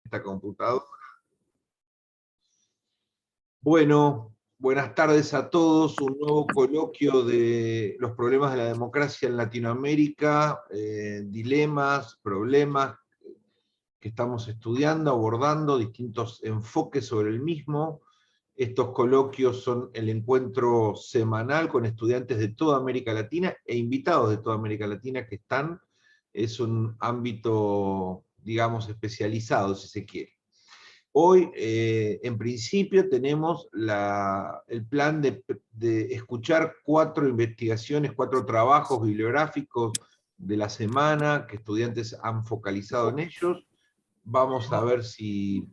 esta computadora. Bueno, buenas tardes a todos. Un nuevo coloquio de los problemas de la democracia en Latinoamérica, dilemas, problemas que estamos estudiando, abordando, distintos enfoques sobre el mismo. Estos coloquios son el encuentro semanal con estudiantes de toda América Latina e invitados de toda América Latina que están. Es un ámbito, digamos, especializado, si se quiere. Hoy, en principio, tenemos el plan de escuchar 4 investigaciones, 4 trabajos bibliográficos de la semana, que estudiantes han focalizado en ellos. Vamos a ver si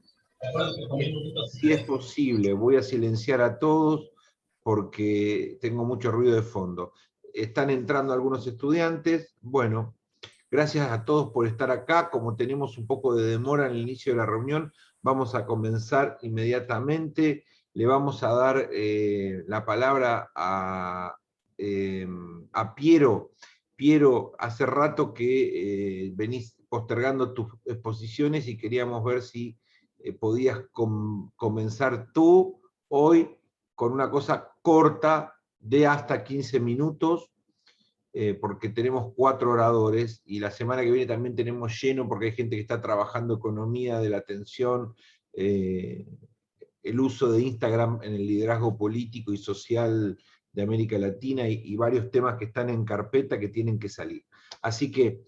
es posible. Voy a silenciar a todos porque tengo mucho ruido de fondo. Están entrando algunos estudiantes. Bueno, gracias a todos por estar acá. Como tenemos un poco de demora en el inicio de la reunión, vamos a comenzar inmediatamente. Le vamos a dar la palabra a Piero. Piero, hace rato que venís postergando tus exposiciones y queríamos ver si podías comenzar tú hoy con una cosa corta de hasta 15 minutos, porque tenemos 4 oradores, y la semana que viene también tenemos lleno, porque hay gente que está trabajando economía de la atención, el uso de Instagram en el liderazgo político y social de América Latina, y varios temas que están en carpeta que tienen que salir. Así que,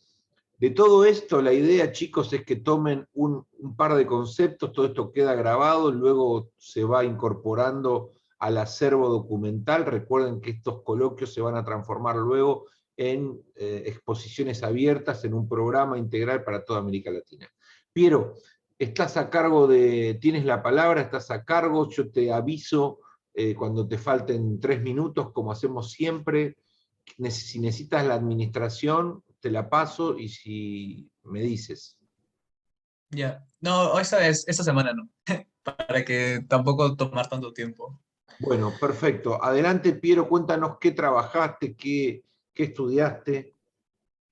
de todo esto, la idea, chicos, es que tomen un par de conceptos, todo esto queda grabado, luego se va incorporando al acervo documental. Recuerden que estos coloquios se van a transformar luego en exposiciones abiertas, en un programa integral para toda América Latina. Piero, estás a cargo tienes la palabra, estás a cargo, yo te aviso cuando te falten 3 minutos, como hacemos siempre. Si necesitas la administración, te la paso, y si me dices. Ya, no, esta semana no, para que tampoco tomar tanto tiempo. Bueno, perfecto. Adelante, Piero, cuéntanos qué trabajaste, qué estudiaste.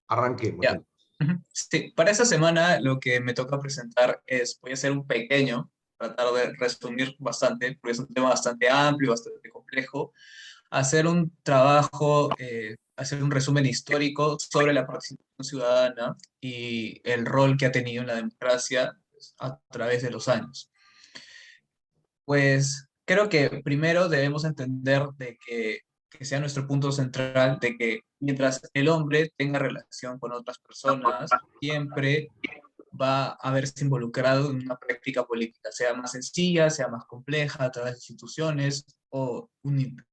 Arranquemos. Ya. Ujú. Sí, para esta semana lo que me toca presentar voy a hacer un pequeño, tratar de resumir bastante, porque es un tema bastante amplio, bastante complejo, hacer un trabajo, hacer un resumen histórico sobre la participación ciudadana y el rol que ha tenido en la democracia, pues, a través de los años. Pues creo que primero debemos entender que sea nuestro punto central de que mientras el hombre tenga relación con otras personas, siempre va a haberse involucrado en una práctica política, sea más sencilla, sea más compleja, a través de instituciones o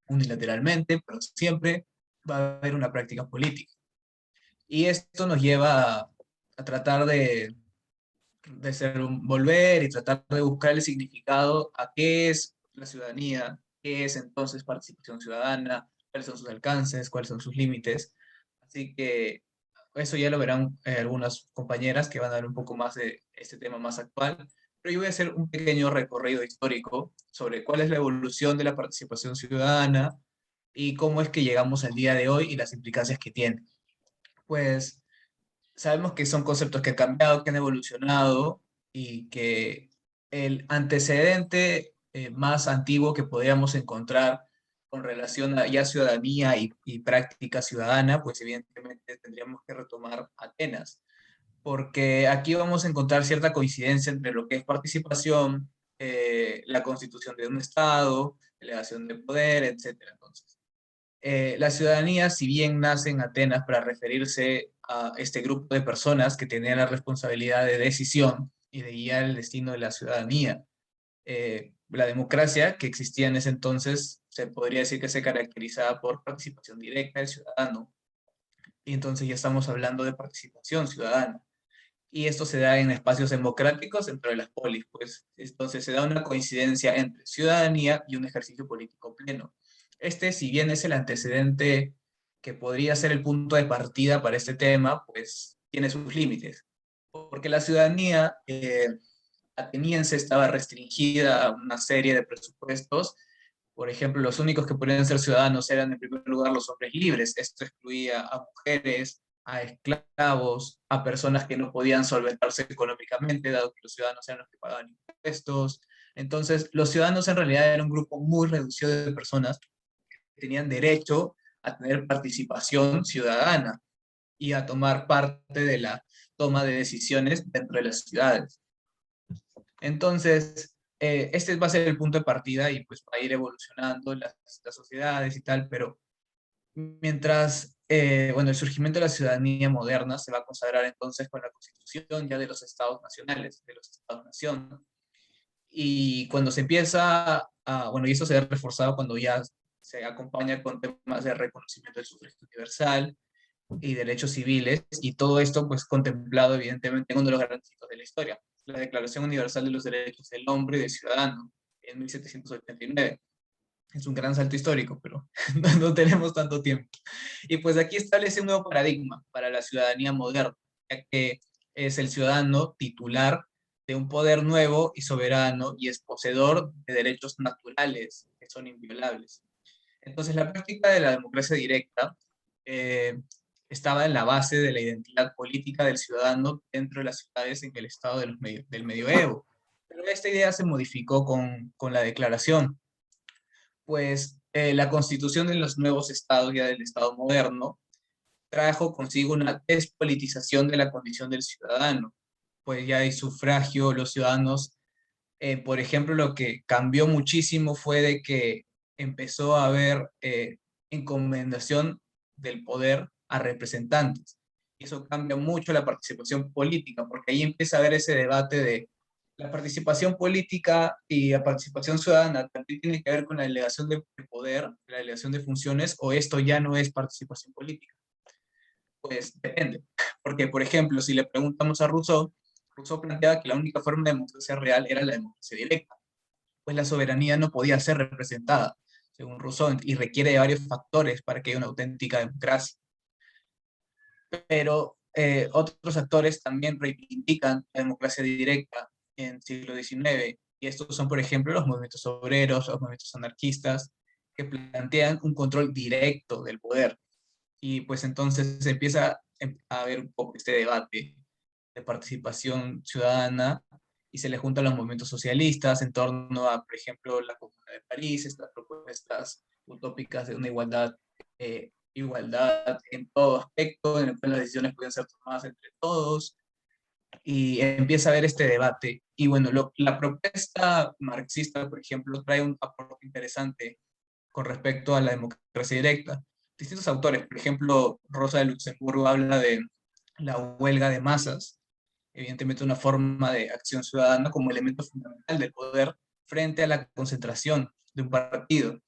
unilateralmente, pero siempre va a haber una práctica política. Y esto nos lleva a tratar volver y tratar de buscar el significado a qué es la ciudadanía, qué es entonces participación ciudadana, cuáles son sus alcances, cuáles son sus límites. Así que eso ya lo verán algunas compañeras que van a dar un poco más de este tema más actual, pero yo voy a hacer un pequeño recorrido histórico sobre cuál es la evolución de la participación ciudadana y cómo es que llegamos al día de hoy y las implicancias que tiene. Pues sabemos que son conceptos que han cambiado, que han evolucionado y que el antecedente más antiguo que podríamos encontrar con relación a ya ciudadanía y práctica ciudadana, pues evidentemente tendríamos que retomar Atenas, porque aquí vamos a encontrar cierta coincidencia entre lo que es participación, la constitución de un Estado, delegación de poder, etcétera. Entonces, la ciudadanía, si bien nace en Atenas para referirse a este grupo de personas que tenían la responsabilidad de decisión y de guiar el destino de la ciudadanía, la democracia que existía en ese entonces se podría decir que se caracterizaba por participación directa del ciudadano. Y entonces ya estamos hablando de participación ciudadana. Y esto se da en espacios democráticos dentro de las polis, pues entonces se da una coincidencia entre ciudadanía y un ejercicio político pleno. Este, si bien es el antecedente que podría ser el punto de partida para este tema, pues tiene sus límites, porque la ciudadanía ateniense estaba restringida a una serie de presupuestos. Por ejemplo, los únicos que podían ser ciudadanos eran en primer lugar los hombres libres. Esto excluía a mujeres, a esclavos, a personas que no podían solventarse económicamente, dado que los ciudadanos eran los que pagaban impuestos. Entonces, los ciudadanos en realidad eran un grupo muy reducido de personas que tenían derecho a tener participación ciudadana y a tomar parte de la toma de decisiones dentro de las ciudades. Entonces, este va a ser el punto de partida y pues va a ir evolucionando las sociedades y tal, pero mientras, bueno, el surgimiento de la ciudadanía moderna se va a consagrar entonces con la constitución ya de los estados nacionales, de los estados-nación. Y cuando se empieza a, bueno, y esto se ve reforzado cuando ya se acompaña con temas de reconocimiento del sufragio universal y derechos civiles, y todo esto pues contemplado evidentemente en uno de los grandes hitos de la historia, la Declaración Universal de los Derechos del Hombre y del Ciudadano, en 1789. Es un gran salto histórico, pero no tenemos tanto tiempo. Y pues aquí establece un nuevo paradigma para la ciudadanía moderna, ya que es el ciudadano titular de un poder nuevo y soberano y es poseedor de derechos naturales que son inviolables. Entonces la práctica de la democracia directa eh, estaba en la base de la identidad política del ciudadano dentro de las ciudades en el estado del medioevo. Pero esta idea se modificó con la declaración, pues la constitución de los nuevos estados, ya del estado moderno, trajo consigo una despolitización de la condición del ciudadano, pues ya hay sufragio, los ciudadanos, por ejemplo, lo que cambió muchísimo fue de que empezó a haber encomendación del poder a representantes. Y eso cambia mucho la participación política, porque ahí empieza a haber ese debate de la participación política y la participación ciudadana también tiene que ver con la delegación de poder, la delegación de funciones, o esto ya no es participación política. Pues depende, porque por ejemplo, si le preguntamos a Rousseau, Rousseau planteaba que la única forma de democracia real era la democracia directa, pues la soberanía no podía ser representada, según Rousseau, y requiere de varios factores para que haya una auténtica democracia. Pero otros actores también reivindican la democracia directa en el siglo XIX, y estos son, por ejemplo, los movimientos obreros, los movimientos anarquistas, que plantean un control directo del poder. Y pues entonces se empieza a haber un poco este debate de participación ciudadana y se le juntan los movimientos socialistas en torno a, por ejemplo, la Comuna de París, estas propuestas utópicas de una igualdad en todo aspecto, en el cual las decisiones pueden ser tomadas entre todos, y empieza a haber este debate. Y bueno, la propuesta marxista, por ejemplo, trae un aporte interesante con respecto a la democracia directa. Distintos autores, por ejemplo, Rosa de Luxemburgo habla de la huelga de masas, evidentemente una forma de acción ciudadana como elemento fundamental del poder frente a la concentración de un partido.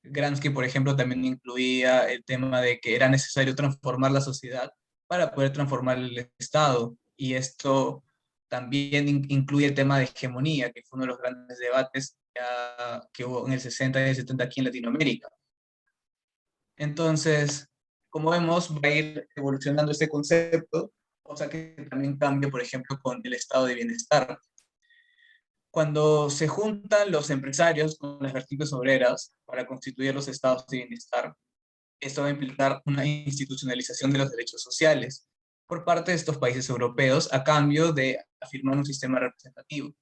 Gramsci, por ejemplo, también incluía el tema de que era necesario transformar la sociedad para poder transformar el Estado. Y esto también incluye el tema de hegemonía, que fue uno de los grandes debates que hubo en el 60 y el 70 aquí en Latinoamérica. Entonces, como vemos, va a ir evolucionando este concepto, cosa que también cambia, por ejemplo, con el estado de bienestar. Cuando se juntan los empresarios con las vertientes obreras para constituir los estados de bienestar, esto va a implicar una institucionalización de los derechos sociales por parte de estos países europeos a cambio de afirmar un sistema representativo.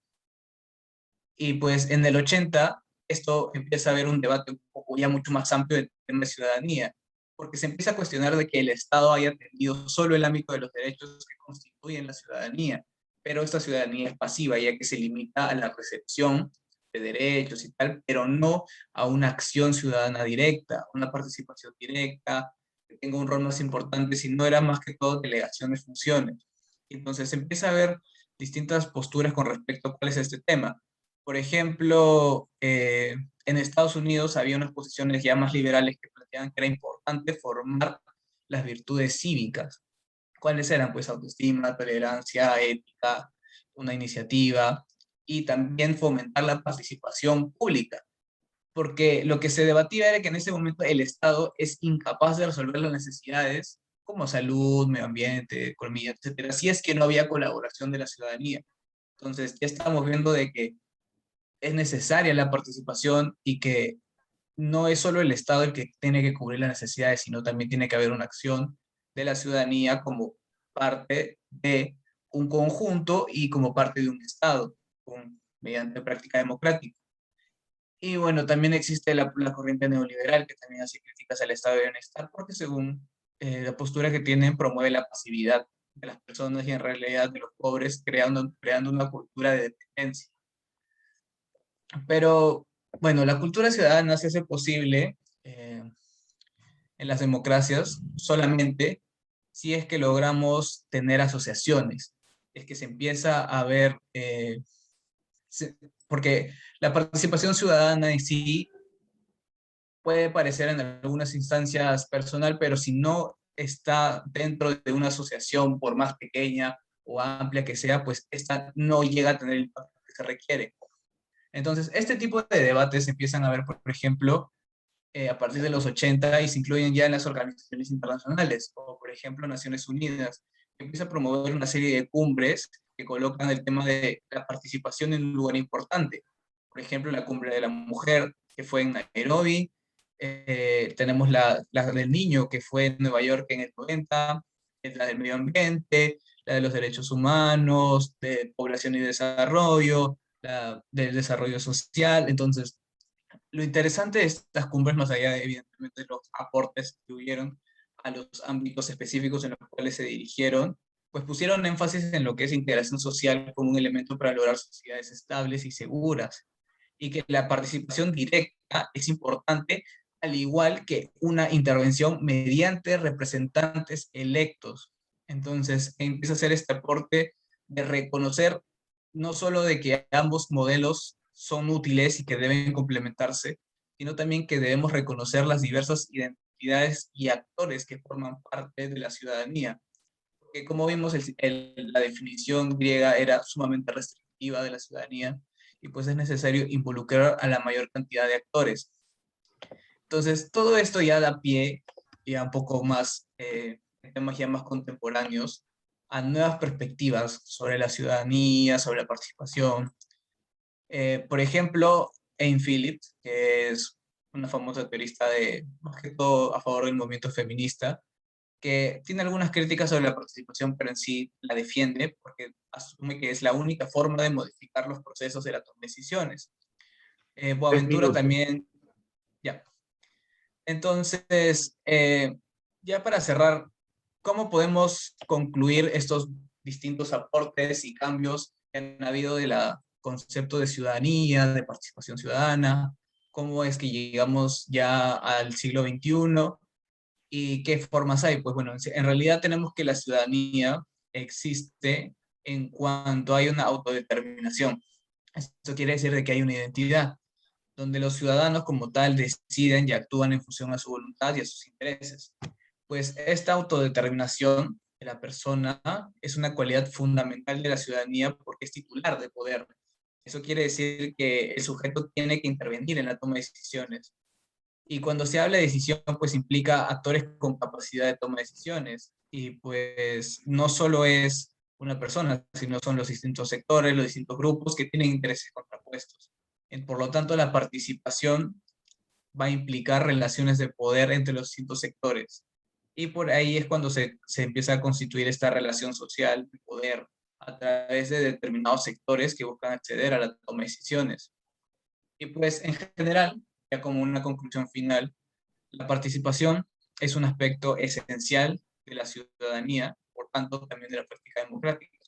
Y pues en el 80 esto empieza a haber un debate un poco ya mucho más amplio del tema de ciudadanía, porque se empieza a cuestionar de que el Estado haya atendido solo el ámbito de los derechos que constituyen la ciudadanía, pero esta ciudadanía es pasiva, ya que se limita a la recepción de derechos y tal, pero no a una acción ciudadana directa, una participación directa, que tenga un rol más importante, sino era más que todo delegación de funciones. Entonces se empieza a ver distintas posturas con respecto a cuál es este tema. Por ejemplo, en Estados Unidos había unas posiciones ya más liberales que planteaban que era importante formar las virtudes cívicas. ¿Cuáles eran? Pues autoestima, tolerancia, ética, una iniciativa y también fomentar la participación pública. Porque lo que se debatía era que en ese momento el Estado es incapaz de resolver las necesidades como salud, medio ambiente, economía, etcétera, si es que no había colaboración de la ciudadanía. Entonces, ya estamos viendo de que es necesaria la participación y que no es solo el Estado el que tiene que cubrir las necesidades, sino también tiene que haber una acción de la ciudadanía como parte de un conjunto y como parte de un Estado, mediante práctica democrática. Y bueno, también existe la corriente neoliberal que también hace críticas al estado de bienestar porque según la postura que tienen promueve la pasividad de las personas y en realidad de los pobres creando una cultura de dependencia. Pero bueno, la cultura ciudadana se hace posible en las democracias solamente si es que logramos tener asociaciones, es que se empieza a ver, porque la participación ciudadana en sí puede parecer en algunas instancias personal, pero si no está dentro de una asociación, por más pequeña o amplia que sea, pues esta no llega a tener el impacto que se requiere. Entonces, este tipo de debates empiezan a ver, por ejemplo, a partir de los 80 y se incluyen ya en las organizaciones internacionales, como por ejemplo Naciones Unidas, que empieza a promover una serie de cumbres que colocan el tema de la participación en un lugar importante. Por ejemplo, la cumbre de la mujer, que fue en Nairobi, tenemos la del niño, que fue en Nueva York en el 90, la del medio ambiente, la de los derechos humanos, de población y desarrollo, la del desarrollo social. Entonces, lo interesante de estas cumbres, más allá de evidentemente los aportes que tuvieron a los ámbitos específicos en los cuales se dirigieron, pues pusieron énfasis en lo que es integración social como un elemento para lograr sociedades estables y seguras, y que la participación directa es importante, al igual que una intervención mediante representantes electos. Entonces empieza a hacer este aporte de reconocer no solo de que ambos modelos son útiles y que deben complementarse, sino también que debemos reconocer las diversas identidades y actores que forman parte de la ciudadanía. Porque como vimos, la definición griega era sumamente restrictiva de la ciudadanía y pues es necesario involucrar a la mayor cantidad de actores. Entonces, todo esto ya da pie, ya un poco más, temas ya más contemporáneos, a nuevas perspectivas sobre la ciudadanía, sobre la participación. Por ejemplo, Anne Phillips, que es una famosa teorista más que todo a favor del movimiento feminista, que tiene algunas críticas sobre la participación, pero en sí la defiende porque asume que es la única forma de modificar los procesos de la toma de decisiones. Tres Boaventura minutos. también, ya. Entonces, ya para cerrar, ¿cómo podemos concluir estos distintos aportes y cambios que han habido del concepto de ciudadanía, de participación ciudadana? ¿Cómo es que llegamos ya al siglo XXI? ¿Y qué formas hay? Pues bueno, en realidad tenemos que la ciudadanía existe en cuanto hay una autodeterminación. Eso quiere decir de que hay una identidad donde los ciudadanos como tal deciden y actúan en función a su voluntad y a sus intereses. Pues esta autodeterminación de la persona es una cualidad fundamental de la ciudadanía porque es titular de poder. Eso quiere decir que el sujeto tiene que intervenir en la toma de decisiones. Y cuando se habla de decisión, pues implica actores con capacidad de toma de decisiones. Y pues no solo es una persona, sino son los distintos sectores, los distintos grupos que tienen intereses contrapuestos. Por lo tanto, la participación va a implicar relaciones de poder entre los distintos sectores. Y por ahí es cuando se empieza a constituir esta relación social de poder a través de determinados sectores que buscan acceder a la toma de decisiones. Y pues en general, ya como una conclusión final, la participación es un aspecto esencial de la ciudadanía, por tanto también de la práctica democrática,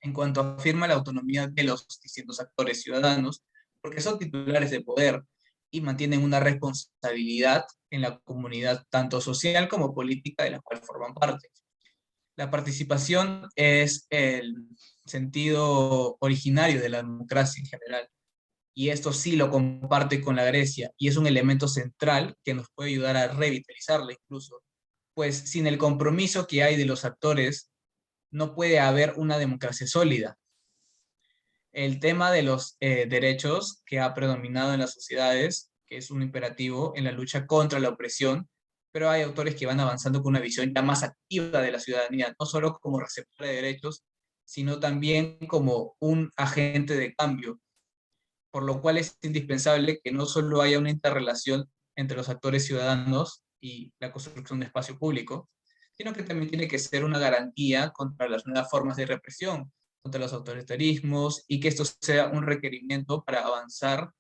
en cuanto afirma la autonomía de los distintos actores ciudadanos, porque son titulares de poder y mantienen una responsabilidad en la comunidad, tanto social como política, de la cual forman parte. La participación es el sentido originario de la democracia en general, y esto sí lo comparte con la Grecia, y es un elemento central que nos puede ayudar a revitalizarla incluso, pues sin el compromiso que hay de los actores, no puede haber una democracia sólida. El tema de los derechos que ha predominado en las sociedades, que es un imperativo en la lucha contra la opresión, pero hay autores que van avanzando con una visión ya más activa de la ciudadanía, no solo como receptor de derechos, sino también como un agente de cambio, por lo cual es indispensable que no solo haya una interrelación entre los actores ciudadanos y la construcción de espacio público, sino que también tiene que ser una garantía contra las nuevas formas de represión, contra los autoritarismos, y que esto sea un requerimiento para avanzar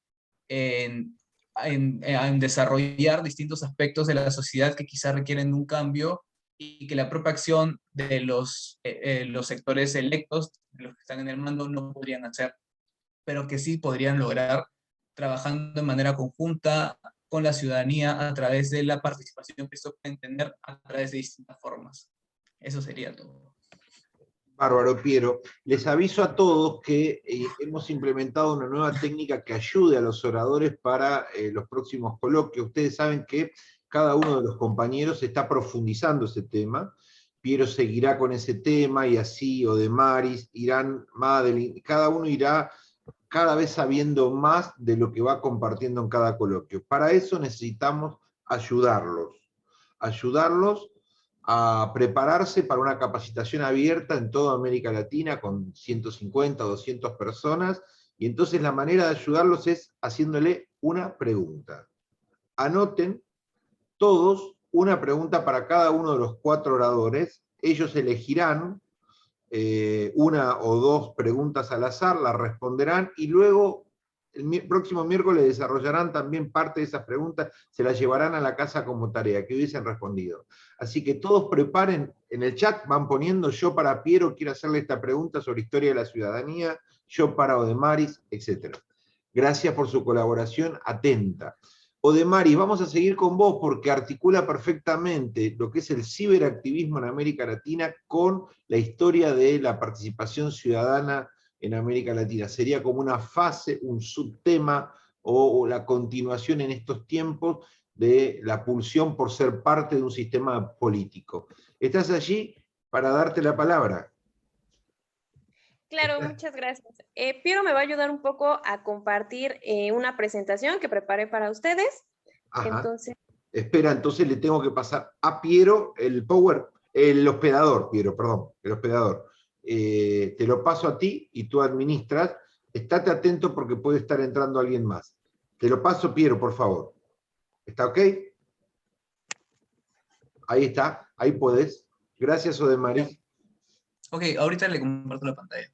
en, en desarrollar distintos aspectos de la sociedad que quizás requieren un cambio y que la propia acción de los sectores electos, de los que están en el mando, no podrían hacer, pero que sí podrían lograr trabajando de manera conjunta con la ciudadanía a través de la participación que esto puede tener a través de distintas formas. Eso sería todo. Bárbaro, Piero. Les aviso a todos que hemos implementado una nueva técnica que ayude a los oradores para los próximos coloquios. Ustedes saben que cada uno de los compañeros está profundizando ese tema. Piero seguirá con ese tema, y así Odemaris, irán, Madeline, cada uno irá cada vez sabiendo más de lo que va compartiendo en cada coloquio. Para eso necesitamos ayudarlos a prepararse para una capacitación abierta en toda América Latina con 150, 200 personas, y entonces la manera de ayudarlos es haciéndole una pregunta. Anoten todos una pregunta para cada uno de los 4 oradores, ellos elegirán una o 2 preguntas al azar, las responderán, y luego el próximo miércoles desarrollarán también parte de esas preguntas, se las llevarán a la casa como tarea, que hubiesen respondido. Así que todos preparen, en el chat van poniendo: yo para Piero quiero hacerle esta pregunta sobre historia de la ciudadanía, yo para Odemaris, etc. Gracias por su colaboración atenta. Odemaris, vamos a seguir con vos porque articula perfectamente lo que es el ciberactivismo en América Latina con la historia de la participación ciudadana en América Latina. Sería como una fase, un subtema o la continuación en estos tiempos de la pulsión por ser parte de un sistema político. ¿Estás allí para darte la palabra? Claro, muchas gracias. Piero me va a ayudar un poco a compartir una presentación que preparé para ustedes. Ajá. Entonces, espera, entonces le tengo que pasar a Piero el hospedador, Piero, perdón, el hospedador. Te lo paso a ti y tú administras. Estate atento porque puede estar entrando alguien más. Te lo paso, Piero, por favor. ¿Está ok? Ahí está, ahí podés. Gracias, Odemaris. Ok, ahorita le comparto la pantalla.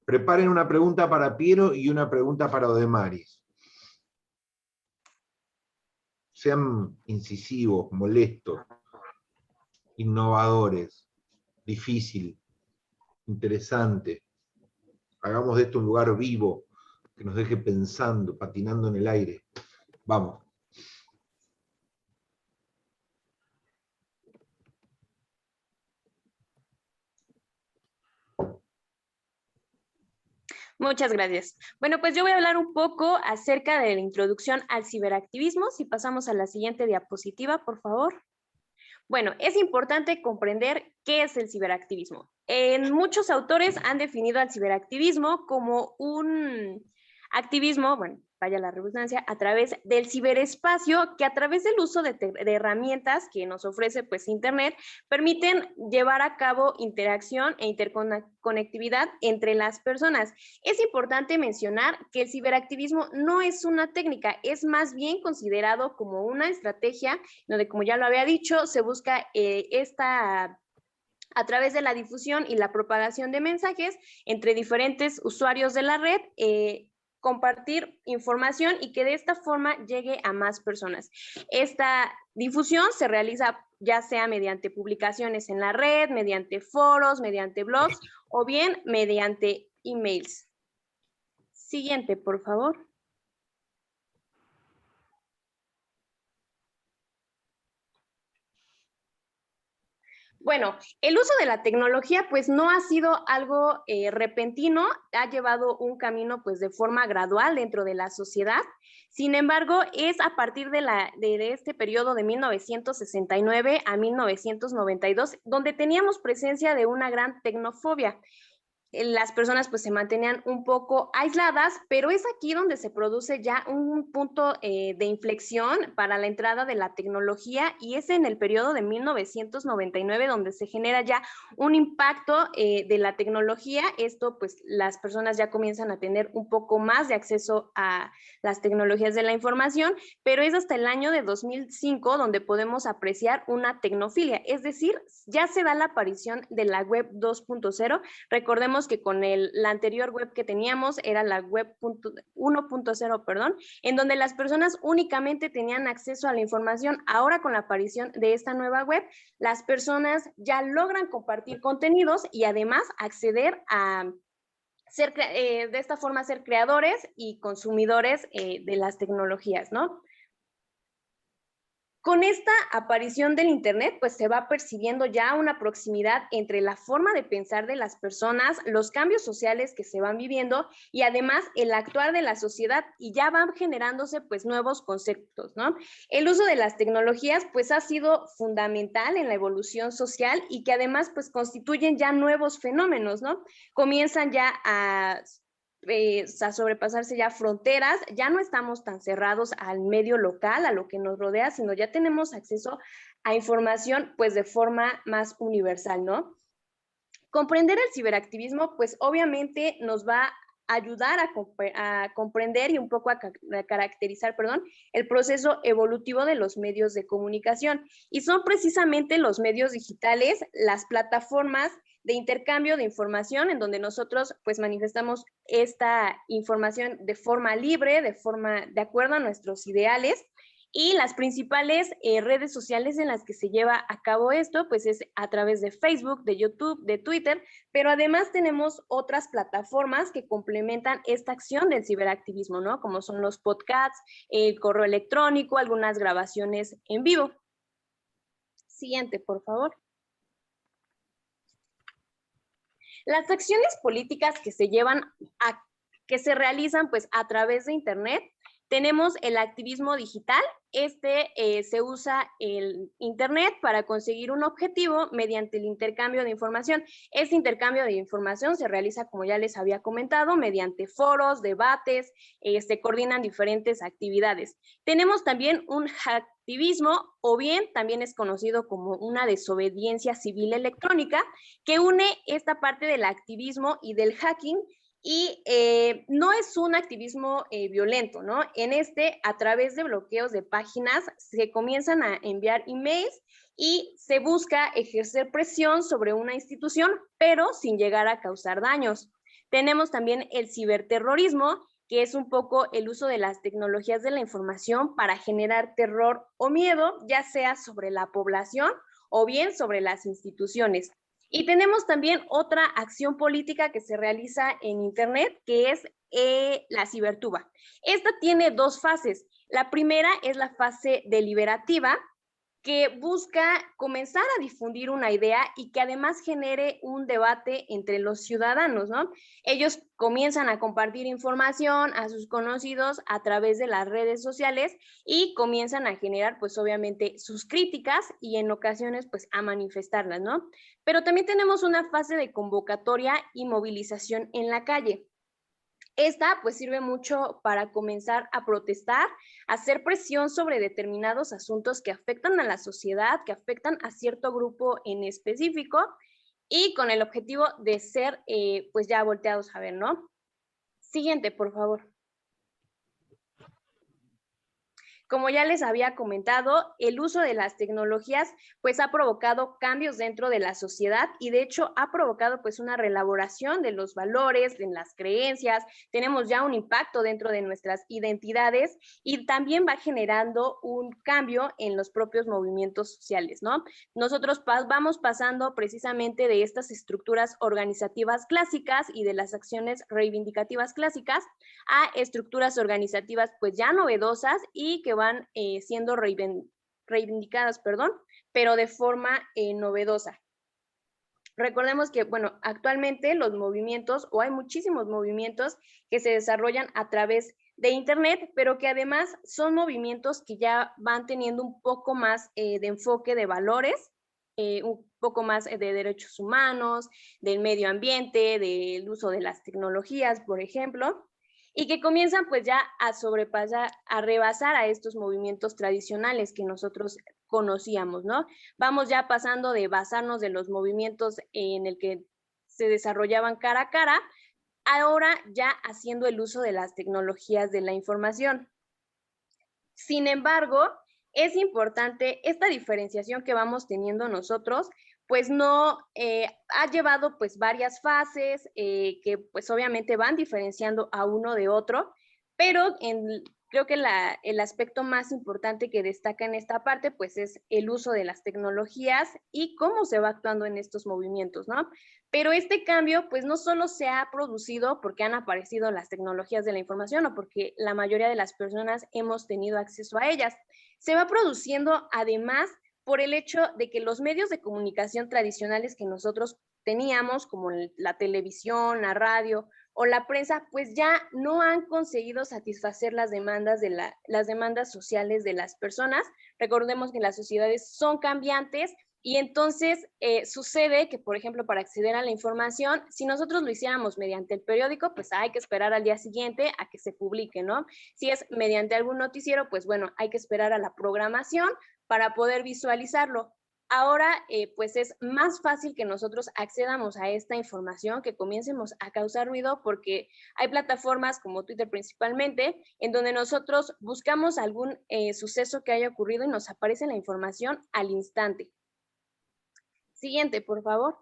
Preparen una pregunta para Piero y una pregunta para Odemaris. Sean incisivos, molestos, innovadores, difícil, interesante. Hagamos de esto un lugar vivo, que nos deje pensando, patinando en el aire. Vamos. muchas gracias. Bueno, pues yo voy a hablar un poco acerca de la introducción al ciberactivismo. Si pasamos a la siguiente diapositiva, por favor. Bueno, es importante comprender qué es el ciberactivismo. Muchos autores han definido al ciberactivismo como un activismo, bueno, vaya la redundancia, a través del ciberespacio, que a través del uso de herramientas que nos ofrece pues Internet, permiten llevar a cabo interacción e interconectividad entre las personas. Es importante mencionar que el ciberactivismo no es una técnica, es más bien considerado como una estrategia donde, como ya lo había dicho, se busca a través de la difusión y la propagación de mensajes entre diferentes usuarios de la red, compartir información y que de esta forma llegue a más personas. Esta difusión se realiza ya sea mediante publicaciones en la red, mediante foros, mediante blogs o bien mediante emails. Siguiente, por favor. Bueno, el uso de la tecnología pues no ha sido algo repentino, ha llevado un camino pues de forma gradual dentro de la sociedad. Sin embargo, es a partir de este periodo de 1969 a 1992 donde teníamos presencia de una gran tecnofobia. las personas pues se mantenían un poco aisladas, pero es aquí donde se produce ya un punto de inflexión para la entrada de la tecnología, y es en el periodo de 1999 donde se genera ya un impacto de la tecnología. Esto pues las personas ya comienzan a tener un poco más de acceso a las tecnologías de la información, pero es hasta el año de 2005 donde podemos apreciar una tecnofilia, es decir, ya se da la aparición de la web 2.0. Recordemos que con la anterior web que teníamos era la web 1.0, perdón, en donde las personas únicamente tenían acceso a la información. Ahora, con la aparición de esta nueva web, las personas ya logran compartir contenidos y además acceder a ser, de esta forma, ser creadores y consumidores de las tecnologías, ¿no? Con esta aparición del Internet, pues se va percibiendo ya una proximidad entre la forma de pensar de las personas, los cambios sociales que se van viviendo y además el actuar de la sociedad, y ya van generándose pues nuevos conceptos, ¿no? El uso de las tecnologías pues ha sido fundamental en la evolución social y que además pues constituyen ya nuevos fenómenos, ¿no? Comienzan ya a sobrepasarse ya fronteras, ya no estamos tan cerrados al medio local, a lo que nos rodea, sino ya tenemos acceso a información pues de forma más universal, ¿no? Comprender el ciberactivismo pues obviamente nos va a ayudar a comprender y un poco a caracterizar, perdón, el proceso evolutivo de los medios de comunicación, y son precisamente los medios digitales, las plataformas de intercambio de información en donde nosotros pues manifestamos esta información de forma libre, de acuerdo a nuestros ideales. Y las principales redes sociales en las que se lleva a cabo esto, pues es a través de Facebook, de YouTube, de Twitter, pero además tenemos otras plataformas que complementan esta acción del ciberactivismo, ¿no? Como son los podcasts, el correo electrónico, algunas grabaciones en vivo. Siguiente, por favor. Las acciones políticas que se realizan pues a través de Internet, tenemos el activismo digital. Se usa el Internet para conseguir un objetivo mediante el intercambio de información. Este intercambio de información se realiza, como ya les había comentado, mediante foros, debates, se coordinan diferentes actividades. Tenemos también un hacktivismo, o bien también es conocido como una desobediencia civil electrónica, que une esta parte del activismo y del hacking. Y no es un activismo violento, ¿no? A través de bloqueos de páginas, se comienzan a enviar emails y se busca ejercer presión sobre una institución, pero sin llegar a causar daños. Tenemos también el ciberterrorismo, que es un poco el uso de las tecnologías de la información para generar terror o miedo, ya sea sobre la población o bien sobre las instituciones. Y tenemos también otra acción política que se realiza en Internet, que es la cibertuba. Esta tiene dos fases. La primera es la fase deliberativa, que busca comenzar a difundir una idea y que además genere un debate entre los ciudadanos, ¿no? Ellos comienzan a compartir información a sus conocidos a través de las redes sociales y comienzan a generar, pues obviamente, sus críticas y en ocasiones, pues a manifestarlas, ¿no? Pero también tenemos una fase de convocatoria y movilización en la calle. Esta pues sirve mucho para comenzar a protestar, hacer presión sobre determinados asuntos que afectan a la sociedad, que afectan a cierto grupo en específico, y con el objetivo de ser pues ya volteados a ver, ¿no? Siguiente, por favor. Como ya les había comentado, el uso de las tecnologías pues ha provocado cambios dentro de la sociedad, y de hecho ha provocado pues una reelaboración de los valores, de las creencias. Tenemos ya un impacto dentro de nuestras identidades y también va generando un cambio en los propios movimientos sociales, ¿no? Nosotros vamos pasando precisamente de estas estructuras organizativas clásicas y de las acciones reivindicativas clásicas a estructuras organizativas pues ya novedosas y que van siendo reivindicadas, perdón, pero de forma novedosa. Recordemos que, bueno, actualmente los movimientos, o hay muchísimos movimientos que se desarrollan a través de Internet, pero que además son movimientos que ya van teniendo un poco más de enfoque de valores, un poco más de derechos humanos, del medio ambiente, del uso de las tecnologías, por ejemplo, y que comienzan pues ya a sobrepasar, a rebasar a estos movimientos tradicionales que nosotros conocíamos, ¿no? Vamos ya pasando de basarnos en los movimientos en el que se desarrollaban cara a cara, ahora ya haciendo el uso de las tecnologías de la información. Sin embargo, es importante esta diferenciación que vamos teniendo nosotros, pues no ha llevado pues varias fases que pues obviamente van diferenciando a uno de otro, pero creo que el aspecto más importante que destaca en esta parte pues es el uso de las tecnologías y cómo se va actuando en estos movimientos, ¿no? Pero este cambio pues no solo se ha producido porque han aparecido las tecnologías de la información o porque la mayoría de las personas hemos tenido acceso a ellas, se va produciendo además por el hecho de que los medios de comunicación tradicionales que nosotros teníamos, como la televisión, la radio o la prensa, pues ya no han conseguido satisfacer las demandas, las demandas sociales de las personas. Recordemos que las sociedades son cambiantes y entonces sucede que, por ejemplo, para acceder a la información, si nosotros lo hiciéramos mediante el periódico, pues hay que esperar al día siguiente a que se publique, ¿no? Si es mediante algún noticiero, pues bueno, hay que esperar a la programación para poder visualizarlo. Ahora, pues es más fácil que nosotros accedamos a esta información, que comiencemos a causar ruido, porque hay plataformas como Twitter principalmente, en donde nosotros buscamos algún suceso que haya ocurrido y nos aparece la información al instante. Siguiente, por favor.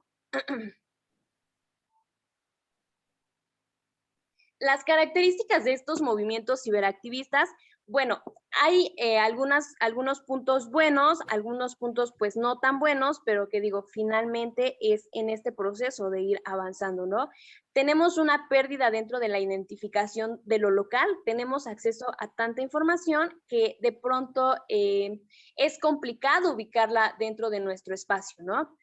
Las características de estos movimientos ciberactivistas, bueno, hay algunos puntos buenos, algunos puntos pues no tan buenos, pero que digo, finalmente es en este proceso de ir avanzando, ¿no? Tenemos una pérdida dentro de la identificación de lo local, tenemos acceso a tanta información que de pronto es complicado ubicarla dentro de nuestro espacio, ¿no?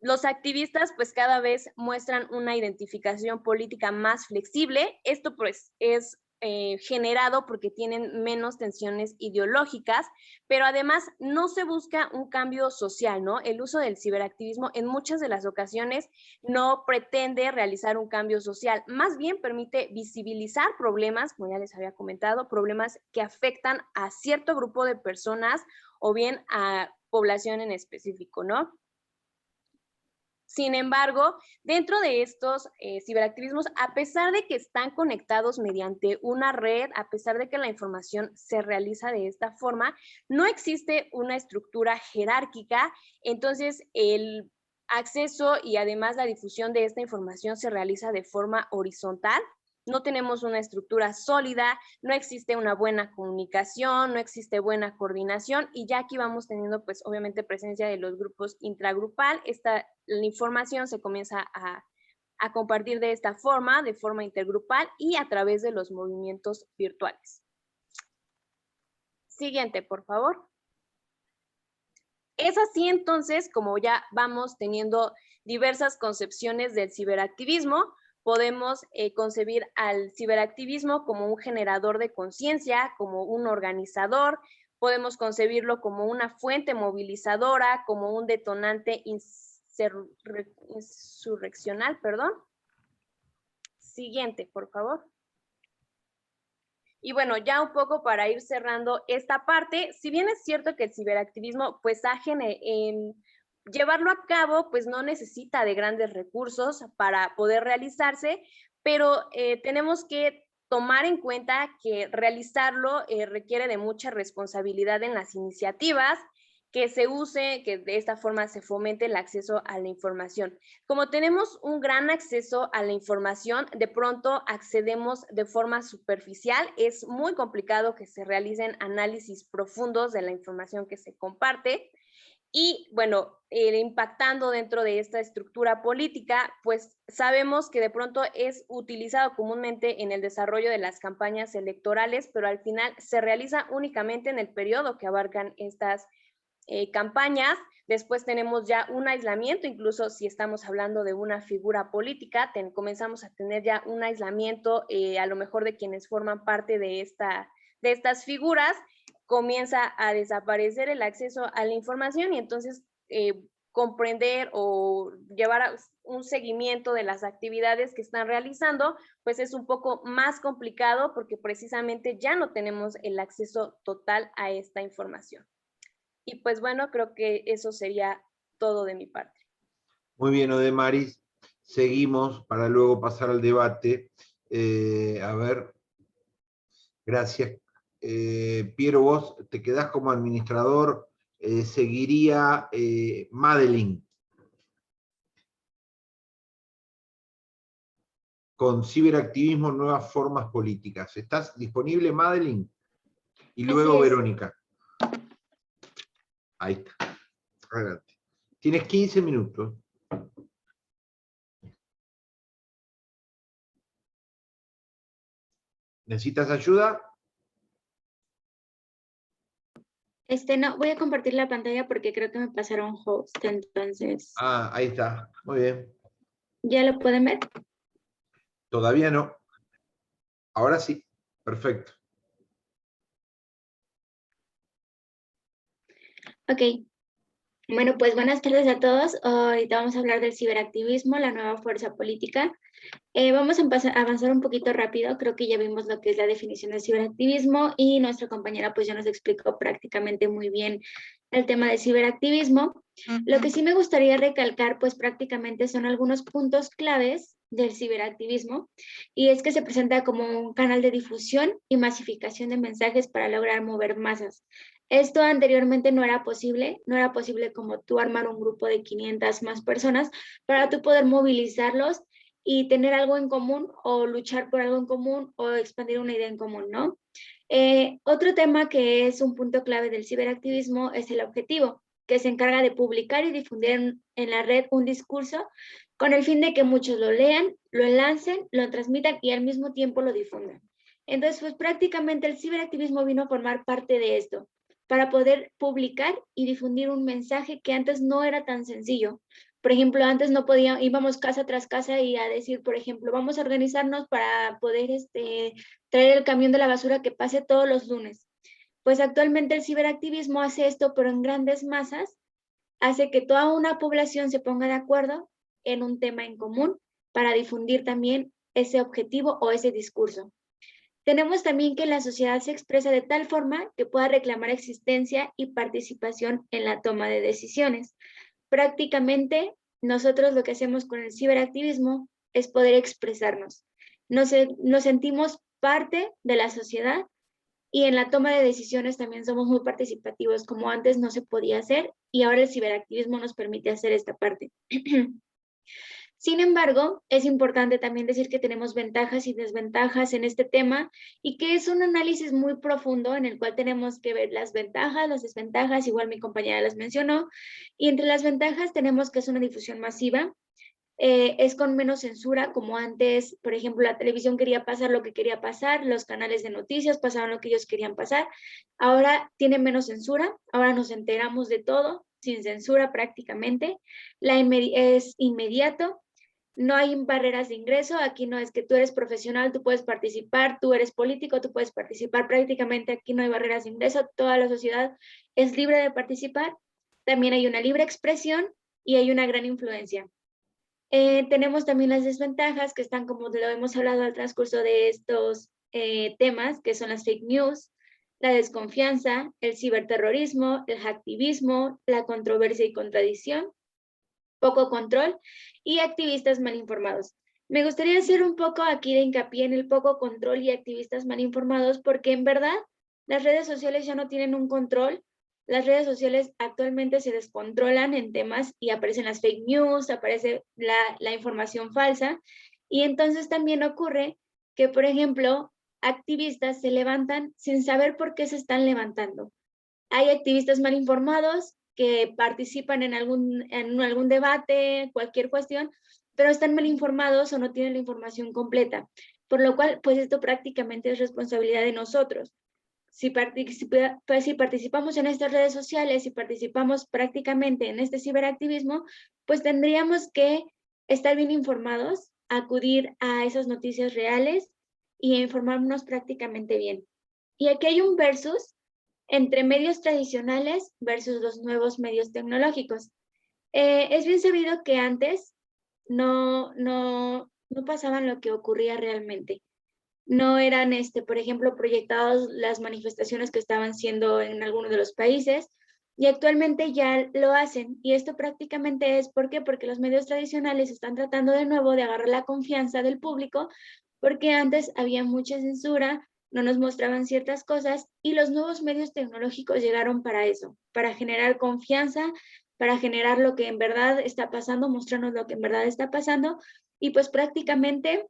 Los activistas pues cada vez muestran una identificación política más flexible. Esto pues es generado porque tienen menos tensiones ideológicas, pero además no se busca un cambio social, ¿no? El uso del ciberactivismo en muchas de las ocasiones no pretende realizar un cambio social, más bien permite visibilizar problemas, como ya les había comentado, problemas que afectan a cierto grupo de personas o bien a población en específico, ¿no? Sin embargo, dentro de estos ciberactivismos, a pesar de que están conectados mediante una red, a pesar de que la información se realiza de esta forma, no existe una estructura jerárquica, entonces el acceso y además la difusión de esta información se realiza de forma horizontal. No tenemos una estructura sólida, no existe una buena comunicación, no existe buena coordinación y ya aquí vamos teniendo pues obviamente presencia de los grupos intragrupal. La información se comienza a compartir de esta forma, de forma intergrupal y a través de los movimientos virtuales. Siguiente, por favor. Es así entonces como ya vamos teniendo diversas concepciones del ciberactivismo. Podemos concebir al ciberactivismo como un generador de conciencia, como un organizador, podemos concebirlo como una fuente movilizadora, como un detonante insurreccional, perdón. Siguiente, por favor. Y bueno, ya un poco para ir cerrando esta parte, si bien es cierto que el ciberactivismo, pues llevarlo a cabo, pues no necesita de grandes recursos para poder realizarse, pero tenemos que tomar en cuenta que realizarlo requiere de mucha responsabilidad en las iniciativas, que se use, que de esta forma se fomente el acceso a la información. Como tenemos un gran acceso a la información, de pronto accedemos de forma superficial, es muy complicado que se realicen análisis profundos de la información que se comparte. Y bueno, impactando dentro de esta estructura política, pues sabemos que de pronto es utilizado comúnmente en el desarrollo de las campañas electorales, pero al final se realiza únicamente en el periodo que abarcan estas campañas. Después tenemos ya un aislamiento, incluso si estamos hablando de una figura política, comenzamos a tener ya un aislamiento a lo mejor de quienes forman parte de estas figuras, comienza a desaparecer el acceso a la información y entonces comprender o llevar un seguimiento de las actividades que están realizando, pues es un poco más complicado porque precisamente ya no tenemos el acceso total a esta información. Y pues bueno, creo que eso sería todo de mi parte. Muy bien, Odemaris. Seguimos para luego pasar al debate. A ver, gracias. Piero, vos te quedás como administrador, seguiría Madeline. Con ciberactivismo, nuevas formas políticas. ¿Estás disponible, Madeline? Y luego Verónica. Ahí está. Adelante. Tienes 15 minutos. ¿Necesitas ayuda? No, voy a compartir la pantalla porque creo que me pasaron host, entonces. Ah, ahí está. Muy bien. ¿Ya lo pueden ver? Todavía no. Ahora sí. Perfecto. Ok. Bueno, pues buenas tardes a todos. Ahorita vamos a hablar del ciberactivismo, la nueva fuerza política. Vamos a avanzar un poquito rápido. Creo que ya vimos lo que es la definición del ciberactivismo y nuestra compañera pues ya nos explicó prácticamente muy bien el tema del ciberactivismo. Lo que sí me gustaría recalcar pues prácticamente son algunos puntos claves del ciberactivismo, y es que se presenta como un canal de difusión y masificación de mensajes para lograr mover masas. Esto anteriormente no era posible como tú armar un grupo de 500 más personas para tú poder movilizarlos y tener algo en común o luchar por algo en común o expandir una idea en común, ¿no? Otro tema que es un punto clave del ciberactivismo es el objetivo, que se encarga de publicar y difundir en la red un discurso con el fin de que muchos lo lean, lo lancen, lo transmitan y al mismo tiempo lo difundan. Entonces, pues prácticamente el ciberactivismo vino a formar parte de esto, para poder publicar y difundir un mensaje que antes no era tan sencillo. Por ejemplo, antes no podíamos, íbamos casa tras casa y a decir, por ejemplo, vamos a organizarnos para poder traer el camión de la basura que pase todos los lunes. Pues actualmente el ciberactivismo hace esto, pero en grandes masas, hace que toda una población se ponga de acuerdo en un tema en común para difundir también ese objetivo o ese discurso. Tenemos también que la sociedad se expresa de tal forma que pueda reclamar existencia y participación en la toma de decisiones. Prácticamente, nosotros lo que hacemos con el ciberactivismo es poder expresarnos. Nos sentimos parte de la sociedad y en la toma de decisiones también somos muy participativos, como antes no se podía hacer, y ahora el ciberactivismo nos permite hacer esta parte. Sin embargo, es importante también decir que tenemos ventajas y desventajas en este tema y que es un análisis muy profundo en el cual tenemos que ver las ventajas, las desventajas, igual mi compañera las mencionó, y entre las ventajas tenemos que es una difusión masiva, es con menos censura, como antes, por ejemplo, la televisión quería pasar lo que quería pasar, los canales de noticias pasaban lo que ellos querían pasar, ahora tiene menos censura, ahora nos enteramos de todo, sin censura prácticamente, es inmediato, no hay barreras de ingreso, aquí no es que tú eres profesional, tú puedes participar, tú eres político, tú puedes participar, prácticamente aquí no hay barreras de ingreso, toda la sociedad es libre de participar, también hay una libre expresión y hay una gran influencia. Tenemos también las desventajas que están, como lo hemos hablado al transcurso de estos temas, que son las fake news, la desconfianza, el ciberterrorismo, el hacktivismo, la controversia y contradicción, poco control y activistas mal informados. Me gustaría hacer un poco aquí de hincapié en el poco control y activistas mal informados, porque en verdad las redes sociales ya no tienen un control. Las redes sociales actualmente se descontrolan en temas y aparecen las fake news, aparece la información falsa, y entonces también ocurre que, por ejemplo, activistas se levantan sin saber por qué se están levantando. Hay activistas mal informados que participan en algún debate, cualquier cuestión, pero están mal informados o no tienen la información completa, por lo cual, pues esto prácticamente es responsabilidad de nosotros. Si participamos en estas redes sociales, si participamos prácticamente en este ciberactivismo, pues tendríamos que estar bien informados, acudir a esas noticias reales y informarnos prácticamente bien. Y aquí hay un versus entre medios tradicionales versus los nuevos medios tecnológicos. Es bien sabido que antes no pasaban lo que ocurría realmente. No eran, por ejemplo, proyectados las manifestaciones que estaban siendo en algunos de los países, y actualmente ya lo hacen. Y esto prácticamente es, ¿por qué? Porque los medios tradicionales están tratando de nuevo de agarrar la confianza del público, porque antes había mucha censura, no nos mostraban ciertas cosas, y los nuevos medios tecnológicos llegaron para eso, para generar confianza, para generar lo que en verdad está pasando, mostrarnos lo que en verdad está pasando, y pues prácticamente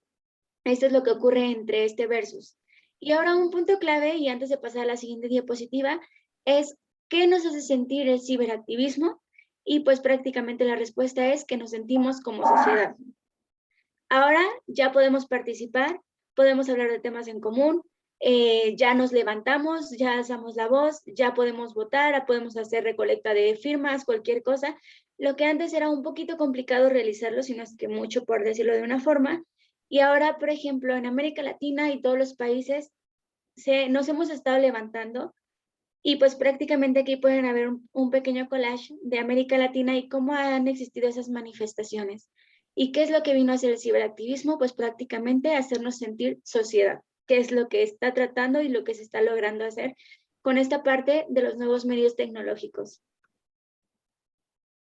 esto es lo que ocurre entre este versus. Y ahora un punto clave, y antes de pasar a la siguiente diapositiva, es ¿qué nos hace sentir el ciberactivismo? Y pues prácticamente la respuesta es que nos sentimos como sociedad. Ahora ya podemos participar, podemos hablar de temas en común, ya nos levantamos, ya alzamos la voz, ya podemos votar, podemos hacer recolecta de firmas, cualquier cosa. Lo que antes era un poquito complicado realizarlo, sino es que mucho, por decirlo de una forma. Y ahora, por ejemplo, en América Latina y todos los países nos hemos estado levantando, y pues prácticamente aquí pueden haber un pequeño collage de América Latina y cómo han existido esas manifestaciones. ¿Y qué es lo que vino a hacer el ciberactivismo? Pues prácticamente hacernos sentir sociedad, que es lo que está tratando y lo que se está logrando hacer con esta parte de los nuevos medios tecnológicos.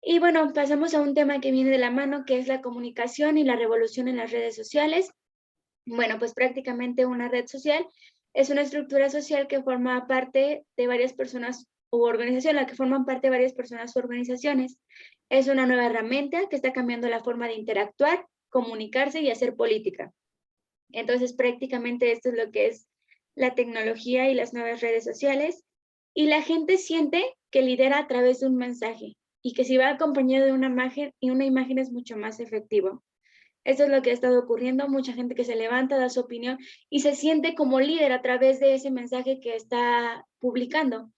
Y bueno, pasamos a un tema que viene de la mano, que es la comunicación y la revolución en las redes sociales. Bueno, pues prácticamente una red social es una estructura social que forma parte de varias personas u organizaciones, la que forman parte de varias personas u organizaciones. Es una nueva herramienta que está cambiando la forma de interactuar, comunicarse y hacer política. Entonces, prácticamente esto es lo que es la tecnología y las nuevas redes sociales. Y la gente siente que lidera a través de un mensaje y que si va acompañado de una imagen es mucho más efectivo. Esto es lo que ha estado ocurriendo, mucha gente que se levanta, da su opinión y se siente como líder a través de ese mensaje que está publicando.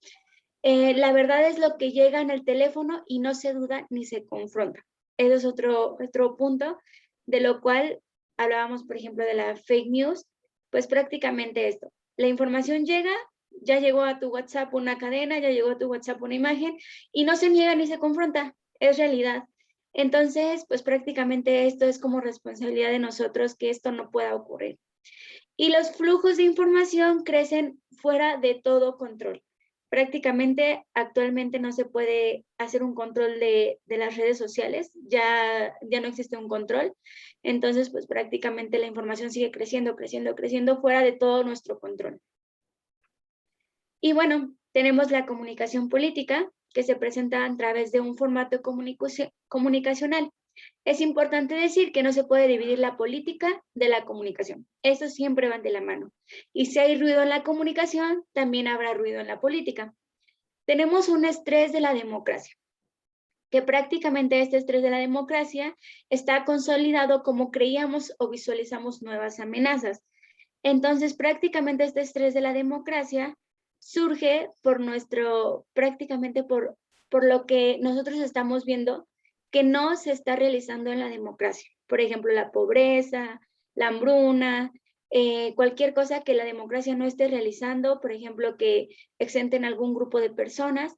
La verdad es lo que llega en el teléfono y no se duda ni se confronta. Eso es otro punto, de lo cual hablábamos, por ejemplo, de la fake news, pues prácticamente esto. La información llega, ya llegó a tu WhatsApp una cadena, ya llegó a tu WhatsApp una imagen y no se niega ni se confronta, es realidad. Entonces, pues prácticamente esto es como responsabilidad de nosotros que esto no pueda ocurrir. Y los flujos de información crecen fuera de todo control. Prácticamente actualmente no se puede hacer un control de las redes sociales, ya no existe un control. Entonces, pues prácticamente la información sigue creciendo, creciendo, creciendo fuera de todo nuestro control. Y bueno, tenemos la comunicación política, que se presenta a través de un formato comunicacional. Es importante decir que no se puede dividir la política de la comunicación. Estos siempre van de la mano. Y si hay ruido en la comunicación, también habrá ruido en la política. Tenemos un estrés de la democracia, que prácticamente este estrés de la democracia está consolidado como creíamos o visualizamos nuevas amenazas. Entonces, prácticamente este estrés de la democracia surge prácticamente por lo que nosotros estamos viendo que no se está realizando en la democracia. Por ejemplo, la pobreza, la hambruna, cualquier cosa que la democracia no esté realizando, por ejemplo, que exenten algún grupo de personas,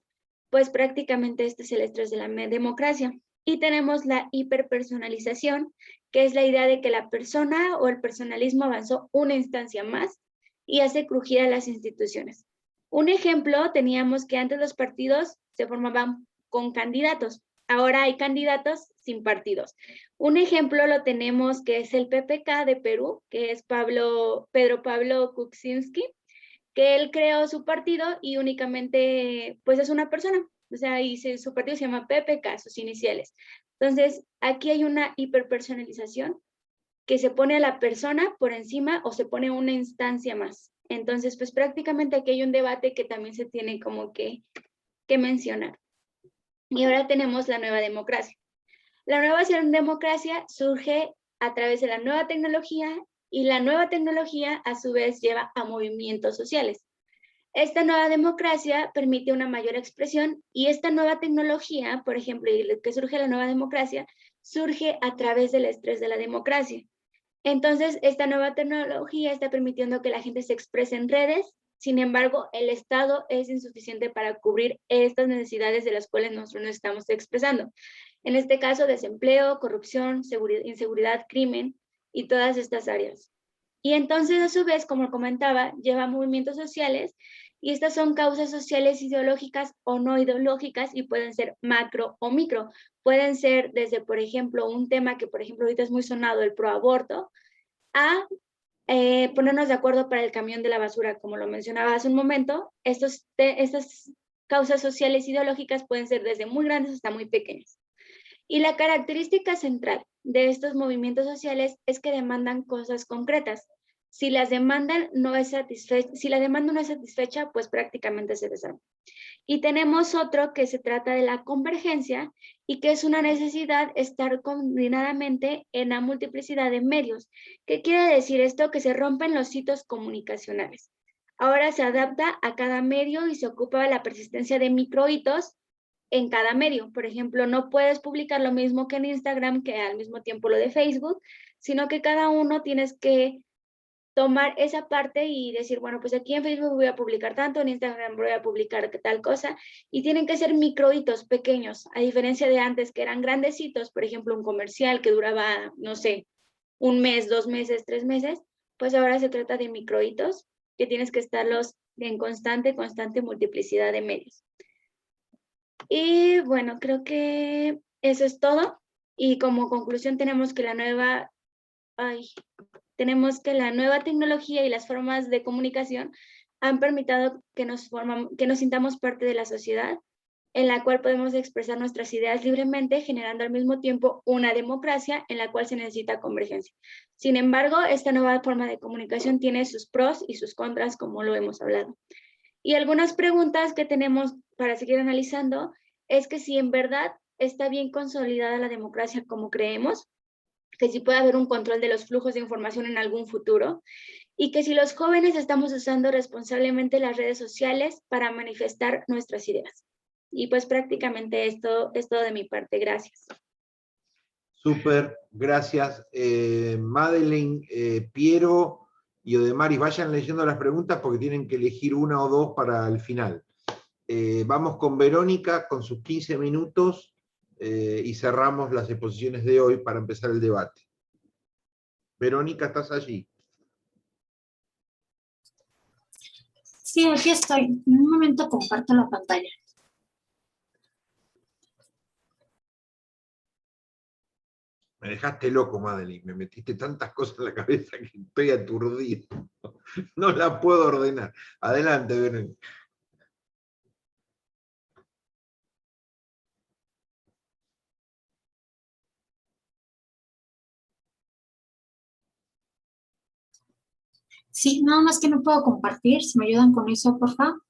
pues prácticamente este es el estrés de la democracia. Y tenemos la hiperpersonalización, que es la idea de que la persona o el personalismo avanzó una instancia más y hace crujir a las instituciones. Un ejemplo, teníamos que antes los partidos se formaban con candidatos, ahora hay candidatos sin partidos. Un ejemplo lo tenemos que es el PPK de Perú, que es Pedro Pablo Kuczynski, que él creó su partido y únicamente pues es una persona, o sea, y su partido se llama PPK, sus iniciales. Entonces, aquí hay una hiperpersonalización que se pone a la persona por encima o se pone una instancia más. Entonces, pues prácticamente aquí hay un debate que también se tiene como que mencionar. Y ahora tenemos la nueva democracia. La nueva democracia surge a través de la nueva tecnología y la nueva tecnología a su vez lleva a movimientos sociales. Esta nueva democracia permite una mayor expresión y esta nueva tecnología, por ejemplo, y que surge la nueva democracia, surge a través del estrés de la democracia. Entonces, esta nueva tecnología está permitiendo que la gente se exprese en redes, sin embargo, el Estado es insuficiente para cubrir estas necesidades de las cuales nosotros nos estamos expresando. En este caso, desempleo, corrupción, inseguridad, crimen y todas estas áreas. Y entonces, a su vez, como comentaba, lleva movimientos sociales y estas son causas sociales ideológicas o no ideológicas y pueden ser macro o micro. Pueden ser desde, por ejemplo, un tema que, por ejemplo, ahorita es muy sonado, el proaborto, a ponernos de acuerdo para el camión de la basura, como lo mencionaba hace un momento. Estas causas sociales ideológicas pueden ser desde muy grandes hasta muy pequeñas. Y la característica central de estos movimientos sociales es que demandan cosas concretas. Si la demanda no es satisfecha, pues prácticamente se desarma. Y tenemos otro que se trata de la convergencia y que es una necesidad estar coordinadamente en la multiplicidad de medios. ¿Qué quiere decir esto? Que se rompen los hitos comunicacionales. Ahora se adapta a cada medio y se ocupa la persistencia de microhitos en cada medio. Por ejemplo, no puedes publicar lo mismo que en Instagram, que al mismo tiempo lo de Facebook, sino que cada uno tienes que tomar esa parte y decir, bueno, pues aquí en Facebook voy a publicar tanto, en Instagram voy a publicar tal cosa, y tienen que ser microhitos pequeños, a diferencia de antes que eran grandes hitos, por ejemplo, un comercial que duraba, no sé, un mes, 2 meses, 3 meses, pues ahora se trata de microhitos que tienes que estarlos en constante multiplicidad de medios. Y bueno, creo que eso es todo. Y como conclusión tenemos que la nueva tecnología y las formas de comunicación han permitido que nos sintamos parte de la sociedad, en la cual podemos expresar nuestras ideas libremente, generando al mismo tiempo una democracia en la cual se necesita convergencia. Sin embargo, esta nueva forma de comunicación tiene sus pros y sus contras, como lo hemos hablado. Y algunas preguntas que tenemos para seguir analizando es que si en verdad está bien consolidada la democracia como creemos, que si puede haber un control de los flujos de información en algún futuro, y que si los jóvenes estamos usando responsablemente las redes sociales para manifestar nuestras ideas. Y pues prácticamente esto es todo de mi parte. Gracias. Súper, gracias. Madeleine, Piero y Odemaris, vayan leyendo las preguntas porque tienen que elegir una o dos para el final. Vamos con Verónica, con sus 15 minutos, y cerramos las exposiciones de hoy para empezar el debate. Verónica, ¿estás allí? Sí, aquí estoy. En un momento comparto la pantalla. Me dejaste loco, Madeleine. Me metiste tantas cosas en la cabeza que estoy aturdido. No la puedo ordenar. Adelante, Verónica. Sí, nada más que no puedo compartir. Si me ayudan con eso, por favor.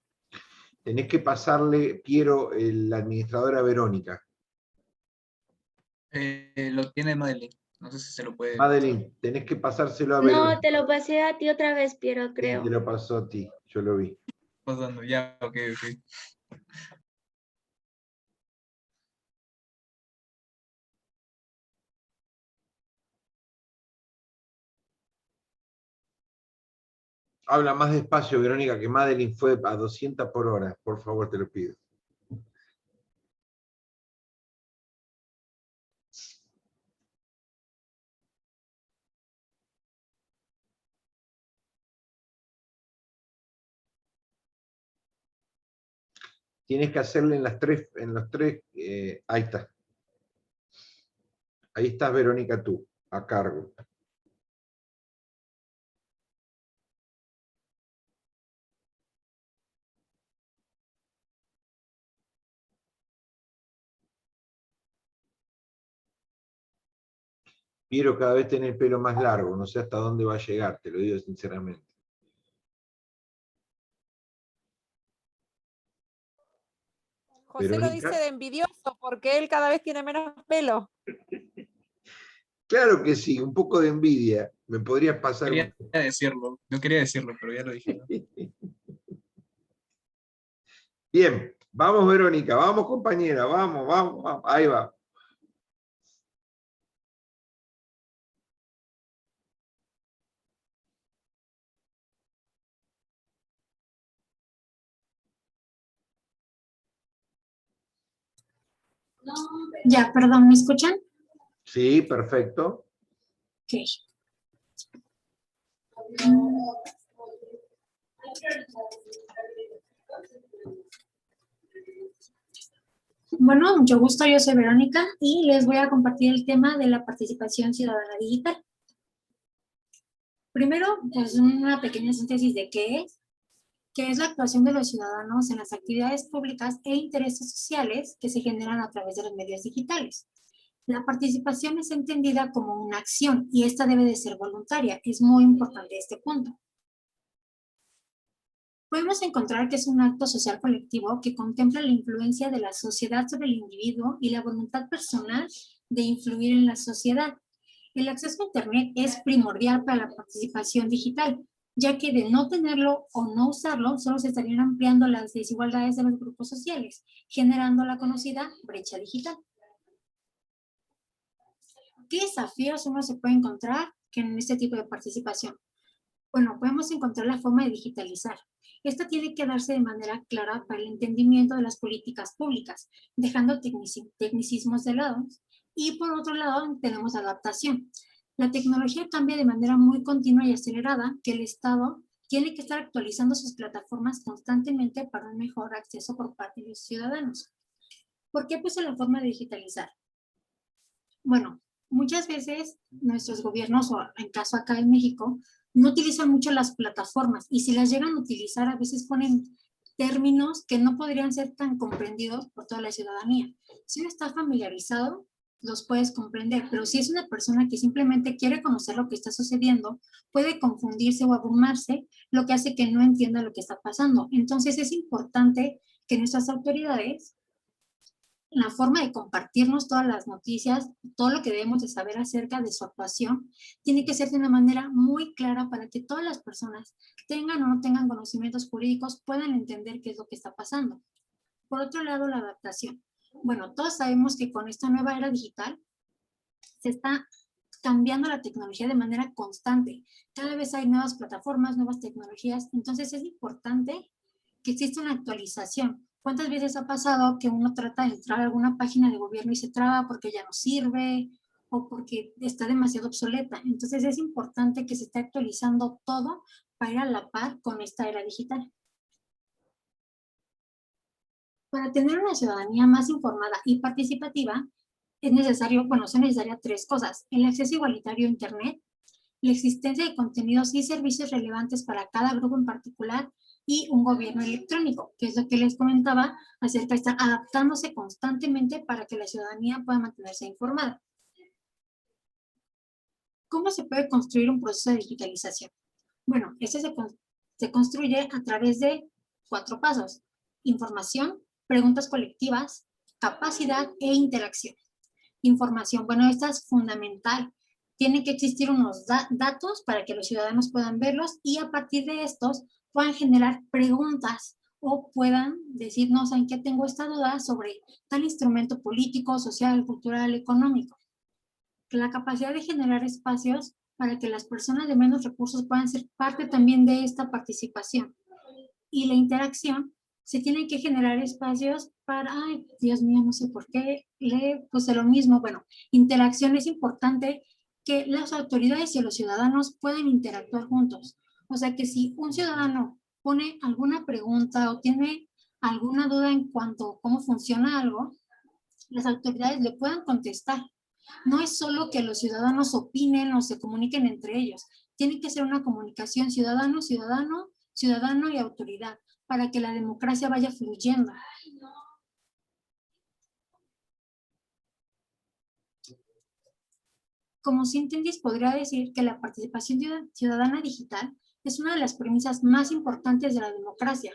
Tenés que pasarle, Piero, la administradora Verónica. Lo tiene Madeline. No sé si se lo puede pasar. Madeleine, tenés que pasárselo a Verónica. No, te lo pasé a ti otra vez, Piero, Sí, creo. te lo pasó a ti, yo lo vi. Pasando, ya, ok. Habla más despacio, Verónica, que Madeleine fue a 200 por hora. Por favor, te lo pido. Tienes que hacerle en los tres, ahí está. Ahí estás, Verónica, tú, a cargo. Piero, cada vez tenés el pelo más largo, no sé hasta dónde va a llegar, te lo digo sinceramente. José lo dice de envidioso porque él cada vez tiene menos pelo. Claro que sí, un poco de envidia. Me podrías pasar. Quería decirlo, no quería decirlo, pero ya lo dije. Bien, vamos, Verónica, vamos, compañera, vamos, ahí va. Ya, perdón, ¿me escuchan? Sí, perfecto. Ok. Bueno, mucho gusto, yo soy Verónica y les voy a compartir el tema de la participación ciudadana digital. Primero, pues una pequeña síntesis de qué es la actuación de los ciudadanos en las actividades públicas e intereses sociales que se generan a través de los medios digitales. La participación es entendida como una acción y esta debe de ser voluntaria. Es muy importante este punto. Podemos encontrar que es un acto social colectivo que contempla la influencia de la sociedad sobre el individuo y la voluntad personal de influir en la sociedad. El acceso a Internet es primordial para la participación digital, ya que de no tenerlo o no usarlo, solo se estarían ampliando las desigualdades de los grupos sociales, generando la conocida brecha digital. ¿Qué desafíos uno se puede encontrar en este tipo de participación? Bueno, podemos encontrar la forma de digitalizar. Esta tiene que darse de manera clara para el entendimiento de las políticas públicas, dejando tecnicismos de lado. Y por otro lado, tenemos adaptación. La tecnología cambia de manera muy continua y acelerada, que el Estado tiene que estar actualizando sus plataformas constantemente para un mejor acceso por parte de los ciudadanos. ¿Por qué puse la forma de digitalizar? Bueno, muchas veces nuestros gobiernos, o en caso acá en México, no utilizan mucho las plataformas y si las llegan a utilizar a veces ponen términos que no podrían ser tan comprendidos por toda la ciudadanía. Si uno está familiarizado, los puedes comprender, pero si es una persona que simplemente quiere conocer lo que está sucediendo, puede confundirse o abrumarse, lo que hace que no entienda lo que está pasando. Entonces es importante que nuestras autoridades, la forma de compartirnos todas las noticias, todo lo que debemos de saber acerca de su actuación, tiene que ser de una manera muy clara para que todas las personas, tengan o no tengan conocimientos jurídicos, puedan entender qué es lo que está pasando. Por otro lado, la adaptación. Bueno, todos sabemos que con esta nueva era digital se está cambiando la tecnología de manera constante. Cada vez hay nuevas plataformas, nuevas tecnologías, entonces es importante que exista una actualización. ¿Cuántas veces ha pasado que uno trata de entrar a alguna página de gobierno y se traba porque ya no sirve o porque está demasiado obsoleta? Entonces es importante que se esté actualizando todo para ir a la par con esta era digital. Para tener una ciudadanía más informada y participativa, es necesario, bueno, son necesarias tres cosas: el acceso igualitario a Internet, la existencia de contenidos y servicios relevantes para cada grupo en particular y un gobierno electrónico, que es lo que les comentaba acerca de estar adaptándose constantemente para que la ciudadanía pueda mantenerse informada. ¿Cómo se puede construir un proceso de digitalización? Bueno, este se construye a través de 4 pasos: información, preguntas colectivas, capacidad e interacción. Información, bueno, esta es fundamental. Tienen que existir unos datos para que los ciudadanos puedan verlos y a partir de estos puedan generar preguntas o puedan decirnos en qué tengo esta duda sobre tal instrumento político, social, cultural, económico. La capacidad de generar espacios para que las personas de menos recursos puedan ser parte también de esta participación. Y la interacción, se tienen que generar espacios para, ay, Dios mío, no sé por qué, le puse lo mismo. Bueno, interacción es importante que las autoridades y los ciudadanos puedan interactuar juntos. O sea que si un ciudadano pone alguna pregunta o tiene alguna duda en cuanto a cómo funciona algo, las autoridades le puedan contestar. No es solo que los ciudadanos opinen o se comuniquen entre ellos. Tiene que ser una comunicación ciudadano-ciudadano, ciudadano y autoridad, para que la democracia vaya fluyendo. Como síntesis, podría decir que la participación ciudadana digital es una de las premisas más importantes de la democracia.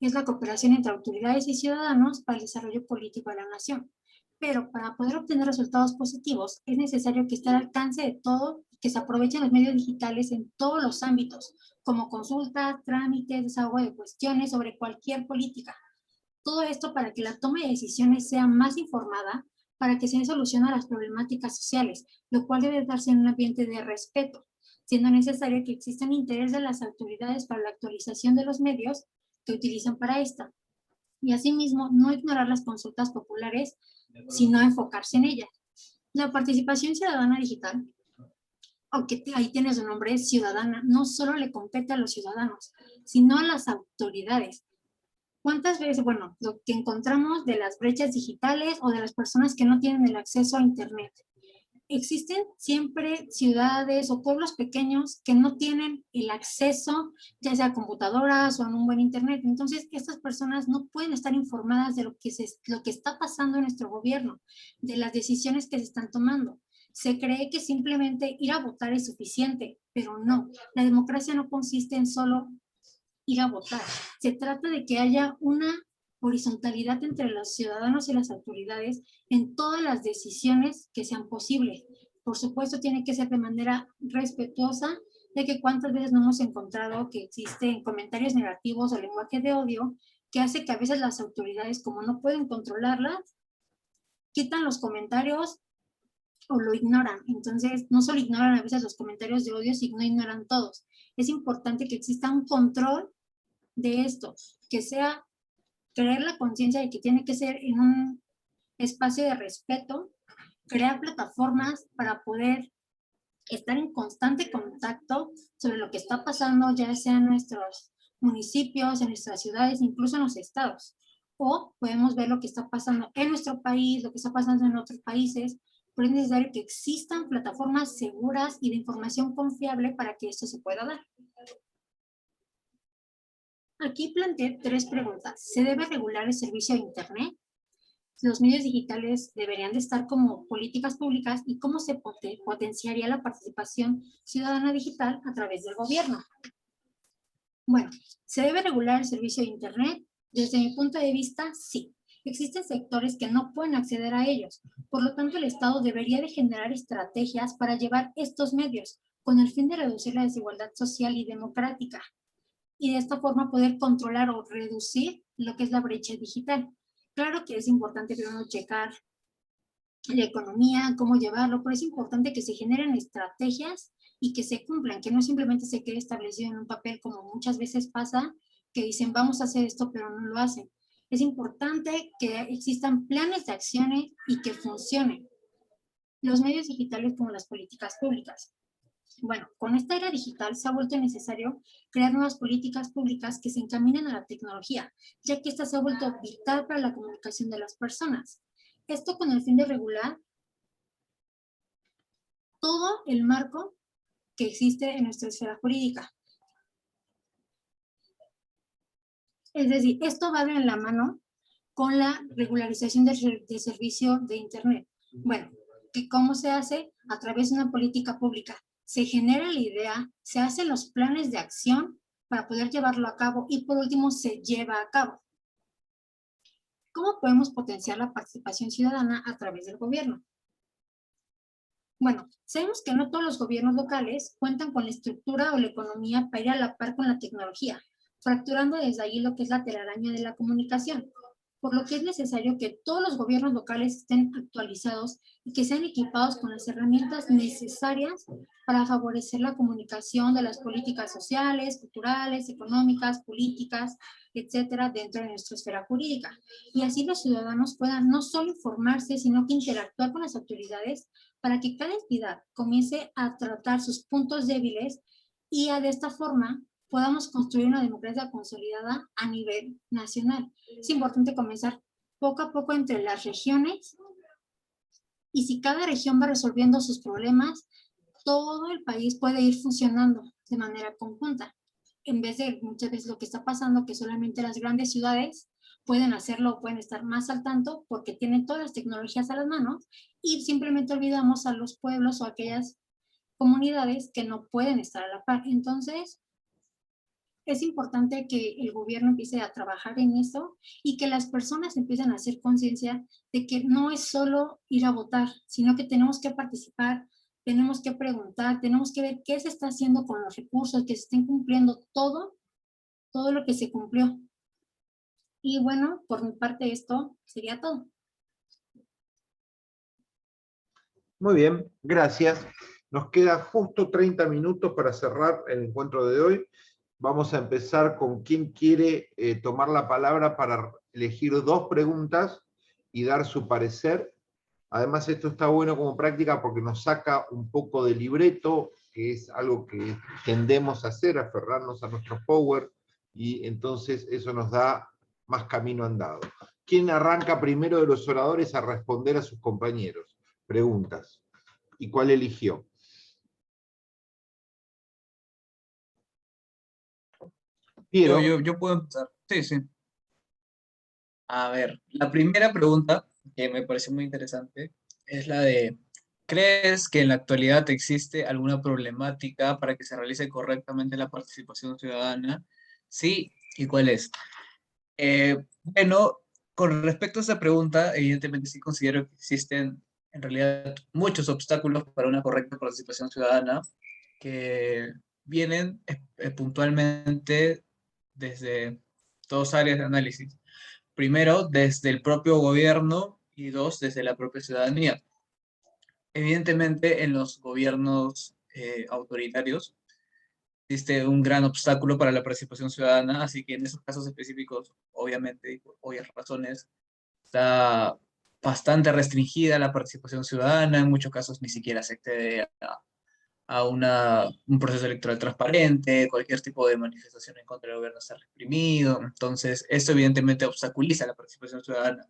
Es la cooperación entre autoridades y ciudadanos para el desarrollo político de la nación. Pero para poder obtener resultados positivos es necesario que esté al alcance de todo, que se aprovechen los medios digitales en todos los ámbitos, como consultas, trámites, desahogo de cuestiones sobre cualquier política. Todo esto para que la toma de decisiones sea más informada, para que se den solución a las problemáticas sociales, lo cual debe darse en un ambiente de respeto, siendo necesario que exista un interés de las autoridades para la actualización de los medios que utilizan para esta. Y asimismo, no ignorar las consultas populares sino enfocarse en ella. La participación ciudadana digital, aunque ahí tiene su nombre, ciudadana, no solo le compete a los ciudadanos, sino a las autoridades. ¿Cuántas veces, bueno, lo que encontramos de las brechas digitales o de las personas que no tienen el acceso a Internet? Existen siempre ciudades o pueblos pequeños que no tienen el acceso, ya sea a computadoras o a un buen Internet. Entonces, estas personas no pueden estar informadas de lo que está pasando en nuestro gobierno, de las decisiones que se están tomando. Se cree que simplemente ir a votar es suficiente, pero no. La democracia no consiste en solo ir a votar. Se trata de que haya una horizontalidad entre los ciudadanos y las autoridades en todas las decisiones que sean posibles. Por supuesto, tiene que ser de manera respetuosa, de que cuántas veces no hemos encontrado que existen comentarios negativos o lenguaje de odio que hace que a veces las autoridades, como no pueden controlarlas, quitan los comentarios o lo ignoran. Entonces, no solo ignoran a veces los comentarios de odio, sino ignoran todos. Es importante que exista un control de esto, que sea crear la conciencia de que tiene que ser en un espacio de respeto, crear plataformas para poder estar en constante contacto sobre lo que está pasando, ya sea en nuestros municipios, en nuestras ciudades, incluso en los estados. O podemos ver lo que está pasando en nuestro país, lo que está pasando en otros países, pero es necesario que existan plataformas seguras y de información confiable para que esto se pueda dar. Aquí planteé 3 preguntas. ¿Se debe regular el servicio de Internet? Los medios digitales deberían de estar como políticas públicas y cómo se potenciaría la participación ciudadana digital a través del gobierno. Bueno, ¿se debe regular el servicio de Internet? Desde mi punto de vista, sí. Existen sectores que no pueden acceder a ellos. Por lo tanto, el Estado debería de generar estrategias para llevar estos medios con el fin de reducir la desigualdad social y democrática. Y de esta forma poder controlar o reducir lo que es la brecha digital. Claro que es importante primero checar la economía, cómo llevarlo, pero es importante que se generen estrategias y que se cumplan, que no simplemente se quede establecido en un papel como muchas veces pasa, que dicen vamos a hacer esto, pero no lo hacen. Es importante que existan planes de acciones y que funcionen. Los medios digitales como las políticas públicas. Bueno, con esta era digital se ha vuelto necesario crear nuevas políticas públicas que se encaminen a la tecnología, ya que esta se ha vuelto vital para la comunicación de las personas. Esto con el fin de regular todo el marco que existe en nuestra esfera jurídica. Es decir, esto va de la mano con la regularización del servicio de Internet. Bueno, ¿cómo se hace? A través de una política pública. Se genera la idea, se hacen los planes de acción para poder llevarlo a cabo y por último se lleva a cabo. ¿Cómo podemos potenciar la participación ciudadana a través del gobierno? Bueno, sabemos que no todos los gobiernos locales cuentan con la estructura o la economía para ir a la par con la tecnología, fracturando desde ahí lo que es la telaraña de la comunicación, por lo que es necesario que todos los gobiernos locales estén actualizados y que sean equipados con las herramientas necesarias para favorecer la comunicación de las políticas sociales, culturales, económicas, políticas, etcétera, dentro de nuestra esfera jurídica. Y así los ciudadanos puedan no solo informarse, sino que interactuar con las autoridades para que cada entidad comience a tratar sus puntos débiles y de esta forma podamos construir una democracia consolidada a nivel nacional. Es importante comenzar poco a poco entre las regiones y si cada región va resolviendo sus problemas, todo el país puede ir funcionando de manera conjunta. En vez de muchas veces lo que está pasando, que solamente las grandes ciudades pueden hacerlo o pueden estar más al tanto porque tienen todas las tecnologías a las manos y simplemente olvidamos a los pueblos o a aquellas comunidades que no pueden estar a la par. Entonces, es importante que el gobierno empiece a trabajar en eso y que las personas empiecen a hacer conciencia de que no es solo ir a votar, sino que tenemos que participar, tenemos que preguntar, tenemos que ver qué se está haciendo con los recursos, que se estén cumpliendo todo lo que se cumplió. Y bueno, por mi parte esto sería todo. Muy bien, gracias. Nos queda justo 30 minutos para cerrar el encuentro de hoy. Vamos a empezar con quien quiere tomar la palabra para elegir 2 preguntas y dar su parecer. Además, esto está bueno como práctica porque nos saca un poco de libreto, que es algo que tendemos a hacer, aferrarnos a nuestro power, y entonces eso nos da más camino andado. ¿Quién arranca primero de los oradores a responder a sus compañeros? Preguntas. ¿Y cuál eligió? Piero. Yo puedo empezar. Sí, sí. A ver, la primera pregunta, que me parece muy interesante, es la de, ¿crees que en la actualidad existe alguna problemática para que se realice correctamente la participación ciudadana? Sí, ¿y cuál es? Bueno, con respecto a esa pregunta, evidentemente sí considero que existen en realidad muchos obstáculos para una correcta participación ciudadana que vienen puntualmente desde dos áreas de análisis. Primero, desde el propio gobierno y dos, desde la propia ciudadanía. Evidentemente, en los gobiernos autoritarios existe un gran obstáculo para la participación ciudadana, así que en esos casos específicos, obviamente, y por obvias razones, está bastante restringida la participación ciudadana, en muchos casos ni siquiera se accede a un proceso electoral transparente, cualquier tipo de manifestación en contra del gobierno está reprimido, entonces esto evidentemente obstaculiza la participación ciudadana,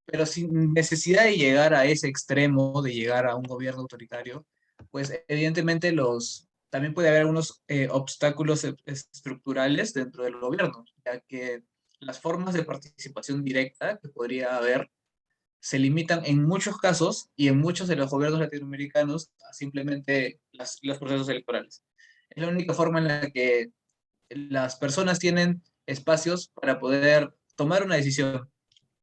pero sin necesidad de llegar a ese extremo, de llegar a un gobierno autoritario, pues evidentemente también puede haber algunos obstáculos estructurales dentro del gobierno, ya que las formas de participación directa que podría haber se limitan en muchos casos y en muchos de los gobiernos latinoamericanos a simplemente los procesos electorales. Es la única forma en la que las personas tienen espacios para poder tomar una decisión,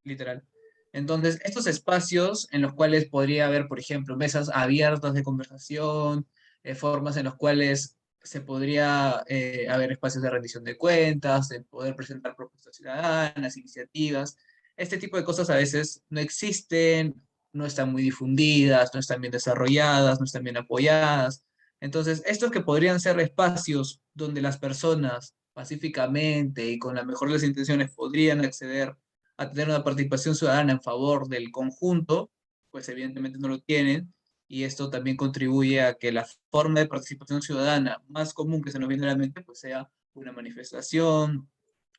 literal. Entonces, estos espacios en los cuales podría haber, por ejemplo, mesas abiertas de conversación, formas en las cuales se podría haber espacios de rendición de cuentas, de poder presentar propuestas ciudadanas, iniciativas. Este tipo de cosas a veces no existen, no están muy difundidas, no están bien desarrolladas, no están bien apoyadas. Entonces, estos que podrían ser espacios donde las personas pacíficamente y con la mejor de las intenciones podrían acceder a tener una participación ciudadana en favor del conjunto, pues evidentemente no lo tienen, y esto también contribuye a que la forma de participación ciudadana más común que se nos viene a la mente, pues sea una manifestación,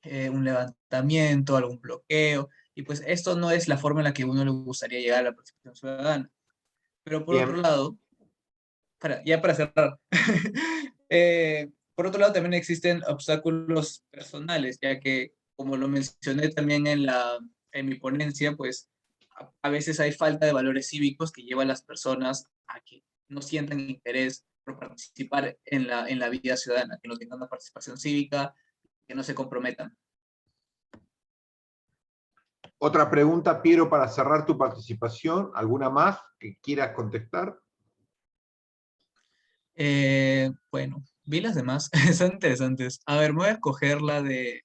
un levantamiento, algún bloqueo, y pues esto no es la forma en la que uno le gustaría llegar a la participación ciudadana. Pero por otro Bien. lado, ya para cerrar, por otro lado también existen obstáculos personales, ya que, como lo mencioné también en mi ponencia, pues a veces hay falta de valores cívicos que llevan a las personas a que no sientan interés por participar en la vida ciudadana, que no tengan una participación cívica, que no se comprometan. Otra pregunta, Piero, para cerrar tu participación. ¿Alguna más que quieras contestar? Bueno, vi las demás, son interesantes. A ver, me voy a escoger la de...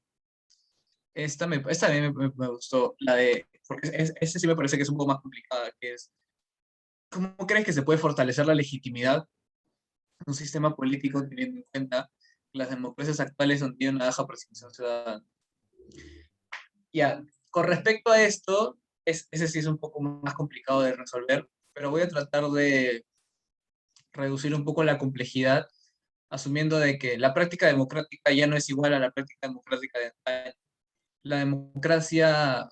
esta también me gustó, la de... Porque ese sí me parece que es un poco más complicada, que es... ¿Cómo crees que se puede fortalecer la legitimidad de un sistema político teniendo en cuenta que las democracias actuales no tienen una baja participación ciudadana? Ya, con respecto a esto, ese sí es un poco más complicado de resolver, pero voy a tratar de reducir un poco la complejidad, asumiendo de que la práctica democrática ya no es igual a la práctica democrática de antaño. La democracia,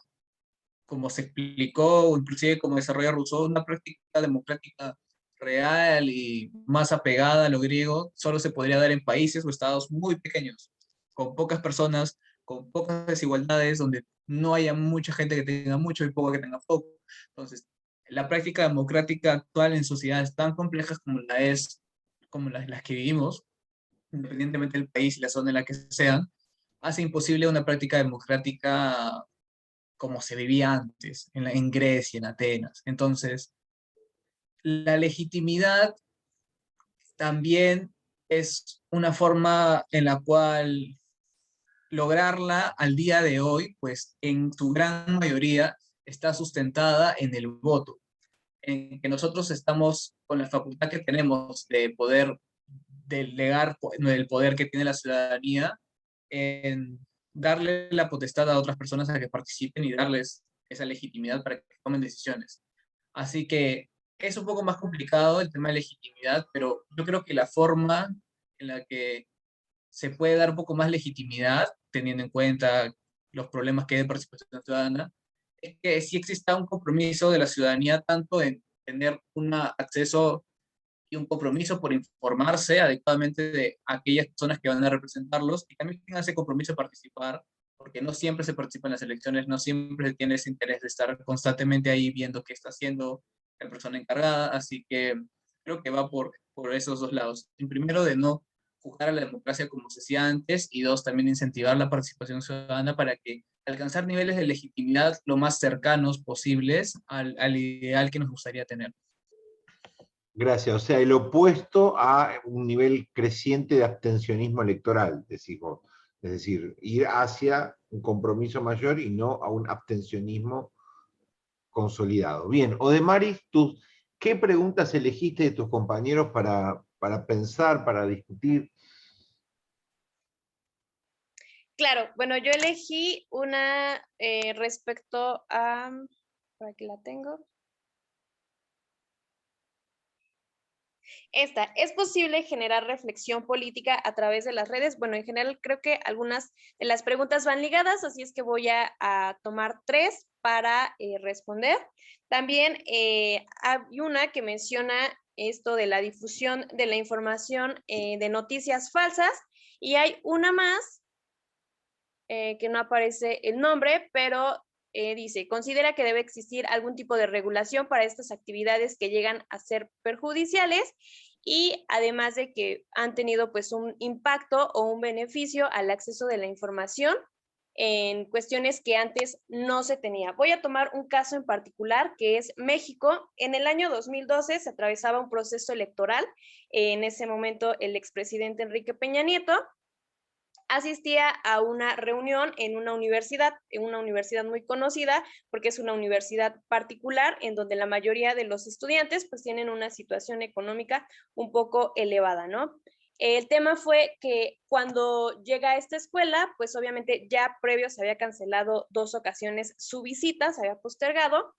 como se explicó, o inclusive como desarrolla Rousseau, una práctica democrática real y más apegada a lo griego, solo se podría dar en países o estados muy pequeños, con pocas personas, con pocas desigualdades, donde no haya mucha gente que tenga mucho y poco que tenga poco. Entonces, la práctica democrática actual en sociedades tan complejas como como las que vivimos, independientemente del país y la zona en la que sean, hace imposible una práctica democrática como se vivía antes, en Grecia, en Atenas. Entonces, la legitimidad también es una forma en la cual lograrla al día de hoy, pues en su gran mayoría está sustentada en el voto, en que nosotros estamos con la facultad que tenemos de poder delegar el poder que tiene la ciudadanía en darle la potestad a otras personas a que participen y darles esa legitimidad para que tomen decisiones. Así que es un poco más complicado el tema de legitimidad, pero yo creo que la forma en la que se puede dar un poco más legitimidad, teniendo en cuenta los problemas que hay de participación ciudadana, es que sí exista un compromiso de la ciudadanía tanto en tener un acceso y un compromiso por informarse adecuadamente de aquellas personas que van a representarlos, y también tengan ese compromiso de participar, porque no siempre se participa en las elecciones, no siempre se tiene ese interés de estar constantemente ahí viendo qué está haciendo la persona encargada, así que creo que va por esos dos lados. En primero, de no juzgar a la democracia como se hacía antes, y dos, también incentivar la participación ciudadana para que alcanzar niveles de legitimidad lo más cercanos posibles al ideal que nos gustaría tener. Gracias. O sea, el opuesto a un nivel creciente de abstencionismo electoral, decís vos. Es decir, ir hacia un compromiso mayor y no a un abstencionismo consolidado. Bien, Odemaris, ¿qué preguntas elegiste de tus compañeros para pensar, para discutir? Claro, bueno, yo elegí una respecto a, por aquí la tengo. Esta, ¿es posible generar reflexión política a través de las redes? Bueno, en general creo que algunas de las preguntas van ligadas, así es que voy a tomar 3 para responder. También hay una que menciona esto de la difusión de la información de noticias falsas, y hay una más que no aparece el nombre, pero dice, considera que debe existir algún tipo de regulación para estas actividades que llegan a ser perjudiciales, y además de que han tenido pues un impacto o un beneficio al acceso de la información en cuestiones que antes no se tenía. Voy a tomar un caso en particular, que es México. En el año 2012 se atravesaba un proceso electoral. En ese momento el expresidente Enrique Peña Nieto asistía a una reunión en una universidad muy conocida, porque es una universidad particular en donde la mayoría de los estudiantes pues tienen una situación económica un poco elevada, ¿no? El tema fue que cuando llega a esta escuela, pues obviamente ya previo se había cancelado 2 ocasiones su visita, se había postergado.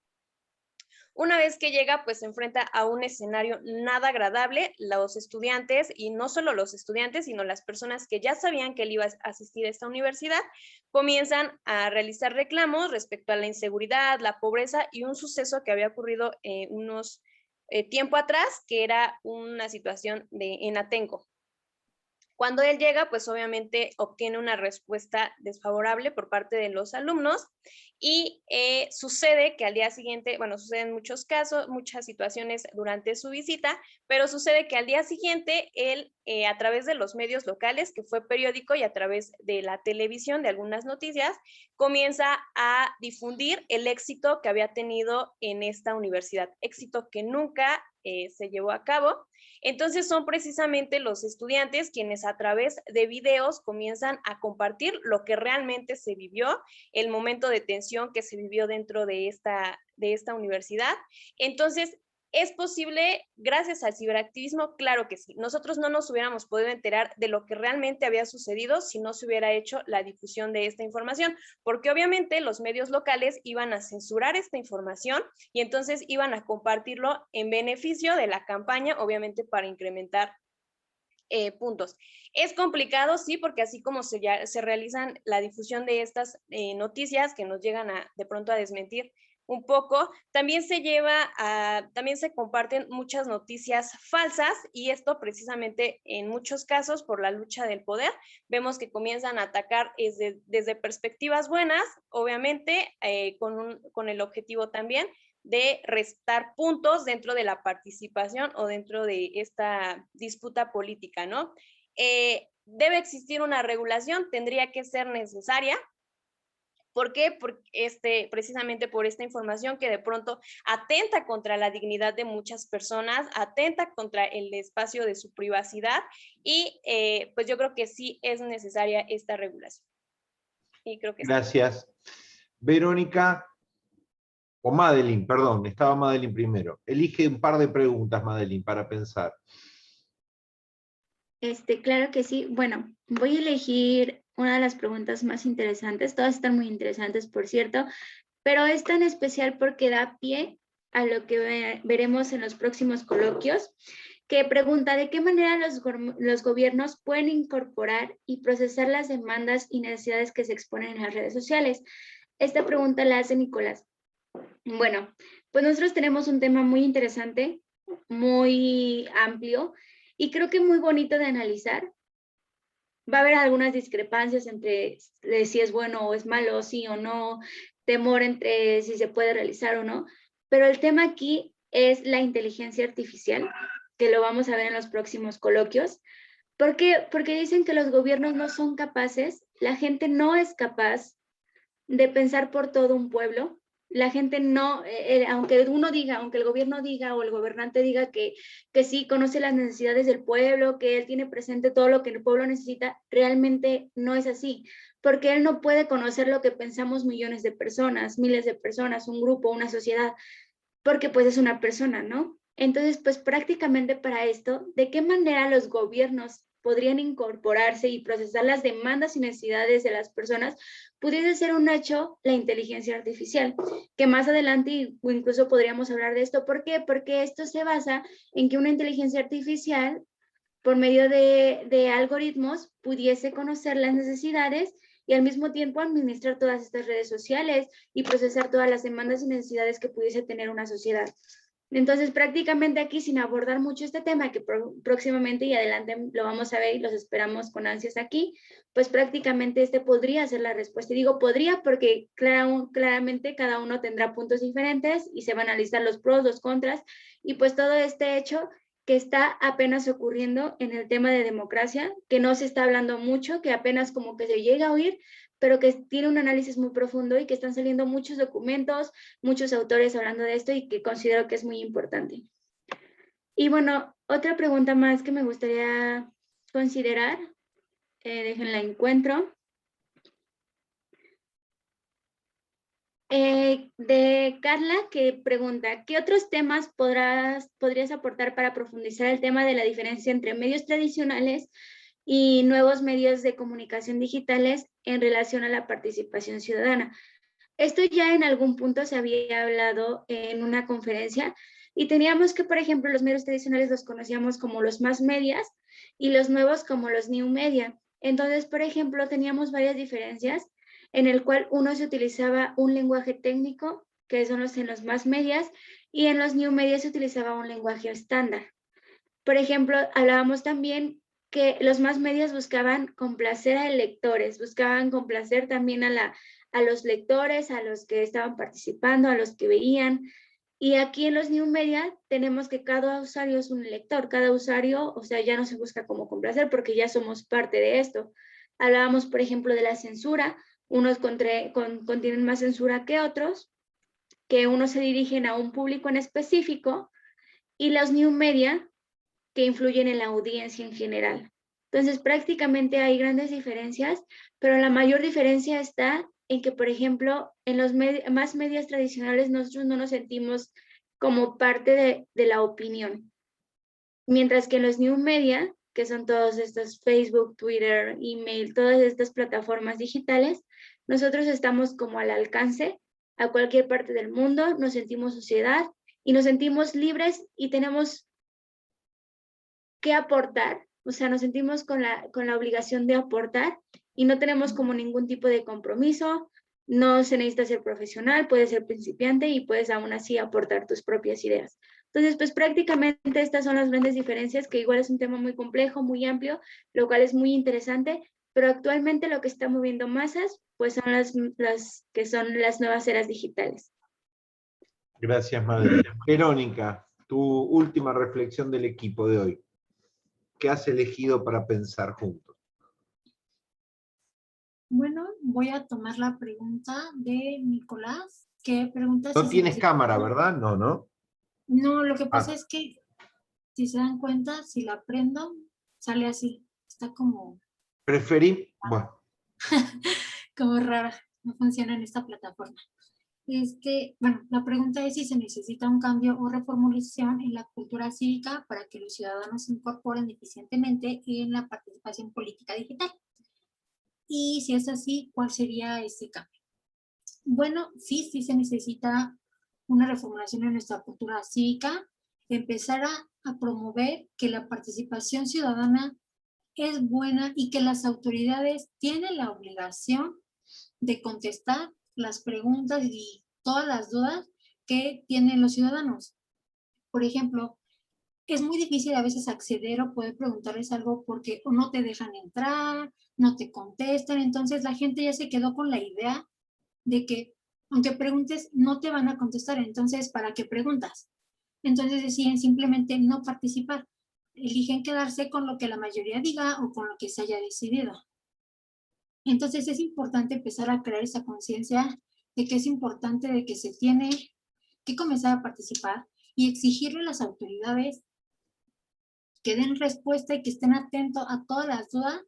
Una vez que llega, pues se enfrenta a un escenario nada agradable. Los estudiantes, y no solo los estudiantes, sino las personas que ya sabían que él iba a asistir a esta universidad, comienzan a realizar reclamos respecto a la inseguridad, la pobreza y un suceso que había ocurrido unos tiempo atrás, que era una situación en Atenco. Cuando él llega, pues obviamente obtiene una respuesta desfavorable por parte de los alumnos, y sucede que al día siguiente, bueno, suceden muchos casos, muchas situaciones durante su visita, pero sucede que al día siguiente él, a través de los medios locales, que fue periódico, y a través de la televisión, de algunas noticias, comienza a difundir el éxito que había tenido en esta universidad, éxito que nunca se llevó a cabo. Entonces son precisamente los estudiantes quienes a través de videos comienzan a compartir lo que realmente se vivió, el momento de tensión que se vivió dentro de esta universidad. Entonces, ¿es posible gracias al ciberactivismo? Claro que sí. Nosotros no nos hubiéramos podido enterar de lo que realmente había sucedido si no se hubiera hecho la difusión de esta información, porque obviamente los medios locales iban a censurar esta información y entonces iban a compartirlo en beneficio de la campaña, obviamente para incrementar puntos. Es complicado, sí, porque así como se realizan la difusión de estas noticias que nos llegan de pronto a desmentir un poco, también también se comparten muchas noticias falsas, y esto precisamente en muchos casos por la lucha del poder. Vemos que comienzan a atacar desde perspectivas buenas, obviamente con el objetivo también de restar puntos dentro de la participación o dentro de esta disputa política, ¿no? Debe existir una regulación, tendría que ser necesaria. ¿Por qué? Porque precisamente por esta información que de pronto atenta contra la dignidad de muchas personas, atenta contra el espacio de su privacidad, y pues yo creo que sí es necesaria esta regulación. Y creo que Gracias. Verónica, o Madeline, perdón, estaba Madeline primero. Elige un par de preguntas, Madeline, para pensar. Claro que sí. Bueno, voy a elegir una de las preguntas más interesantes. Todas están muy interesantes, por cierto, pero es tan especial porque da pie a lo que veremos en los próximos coloquios, que pregunta de qué manera los gobiernos pueden incorporar y procesar las demandas y necesidades que se exponen en las redes sociales. Esta pregunta la hace Nicolás. Bueno, pues nosotros tenemos un tema muy interesante, muy amplio y creo que muy bonito de analizar. Va a haber algunas discrepancias entre si es bueno o es malo, sí o no, temor entre si se puede realizar o no, pero el tema aquí es la inteligencia artificial, que lo vamos a ver en los próximos coloquios. ¿Por qué? Porque dicen que los gobiernos no son capaces, la gente no es capaz de pensar por todo un pueblo. La gente no, aunque uno diga, aunque el gobierno diga o el gobernante diga que sí conoce las necesidades del pueblo, que él tiene presente todo lo que el pueblo necesita, realmente no es así, porque él no puede conocer lo que pensamos millones de personas, miles de personas, un grupo, una sociedad, porque pues es una persona, ¿no? Entonces, pues prácticamente para esto, ¿de qué manera los gobiernos podrían incorporarse y procesar las demandas y necesidades de las personas? Pudiese ser un hecho la inteligencia artificial, que más adelante o incluso podríamos hablar de esto. ¿Por qué? Porque esto se basa en que una inteligencia artificial, por medio de algoritmos, pudiese conocer las necesidades y al mismo tiempo administrar todas estas redes sociales y procesar todas las demandas y necesidades que pudiese tener una sociedad. Entonces, prácticamente aquí, sin abordar mucho este tema, que próximamente y adelante lo vamos a ver y los esperamos con ansias aquí, pues prácticamente este podría ser la respuesta. Y digo podría porque claramente cada uno tendrá puntos diferentes y se van a analizar los pros, los contras, y pues todo este hecho que está apenas ocurriendo en el tema de democracia, que no se está hablando mucho, que apenas como que se llega a oír, pero que tiene un análisis muy profundo y que están saliendo muchos documentos, muchos autores hablando de esto y que considero que es muy importante. Y bueno, otra pregunta más que me gustaría considerar, déjenla encuentro. De Carla, que pregunta, ¿qué otros temas podrías aportar para profundizar el tema de la diferencia entre medios tradicionales y nuevos medios de comunicación digitales en relación a la participación ciudadana? Esto ya en algún punto se había hablado en una conferencia y teníamos que, por ejemplo, los medios tradicionales los conocíamos como los más medias y los nuevos como los new media. Entonces, por ejemplo, teníamos varias diferencias en el cual uno se utilizaba un lenguaje técnico, que son en los más medias, y en los new media se utilizaba un lenguaje estándar. Por ejemplo, hablábamos también que los más medias buscaban complacer a lectores, buscaban complacer también a los lectores, a los que estaban participando, a los que veían. Y aquí en los new media tenemos que cada usuario es un lector, cada usuario, o sea, ya no se busca como complacer porque ya somos parte de esto. Hablábamos, por ejemplo, de la censura, unos contienen más censura que otros, que unos se dirigen a un público en específico, y los new media que influyen en la audiencia en general. Entonces, prácticamente hay grandes diferencias, pero la mayor diferencia está en que, por ejemplo, en los más medios tradicionales nosotros no nos sentimos como parte de la opinión, mientras que en los new media, que son todos estos Facebook, Twitter, email, todas estas plataformas digitales, nosotros estamos como al alcance a cualquier parte del mundo, nos sentimos sociedad y nos sentimos libres y tenemos que aportar, o sea, nos sentimos con la obligación de aportar y no tenemos como ningún tipo de compromiso, no se necesita ser profesional, puedes ser principiante y puedes aún así aportar tus propias ideas. Entonces, pues prácticamente estas son las grandes diferencias, que igual es un tema muy complejo, muy amplio, lo cual es muy interesante, pero actualmente lo que está moviendo masas, pues son las que son las nuevas eras digitales. Gracias, Madre. Verónica, tu última reflexión del equipo de hoy. ¿Qué has elegido para pensar juntos? Bueno, voy a tomar la pregunta de Nicolás, que pregunta No si tienes cámara, ¿verdad? No, ¿no? No, lo que pasa Ah. es que, si se dan cuenta, si la prendo, sale así. Está como Bueno, como rara, no funciona en esta plataforma. Bueno, la pregunta es si se necesita un cambio o reformulación en la cultura cívica para que los ciudadanos se incorporen eficientemente en la participación política digital. Y si es así, ¿cuál sería ese cambio? Bueno, sí se necesita una reformulación en nuestra cultura cívica, empezar a promover que la participación ciudadana es buena y que las autoridades tienen la obligación de contestar las preguntas y todas las dudas que tienen los ciudadanos. Por ejemplo, es muy difícil a veces acceder o poder preguntarles algo porque o no te dejan entrar, no te contestan, entonces la gente ya se quedó con la idea de que aunque preguntes no te van a contestar, entonces ¿para qué preguntas? Entonces deciden simplemente no participar, eligen quedarse con lo que la mayoría diga o con lo que se haya decidido. Entonces es importante empezar a crear esa conciencia de que es importante de que se tiene que comenzar a participar y exigirle a las autoridades que den respuesta y que estén atentos a todas las dudas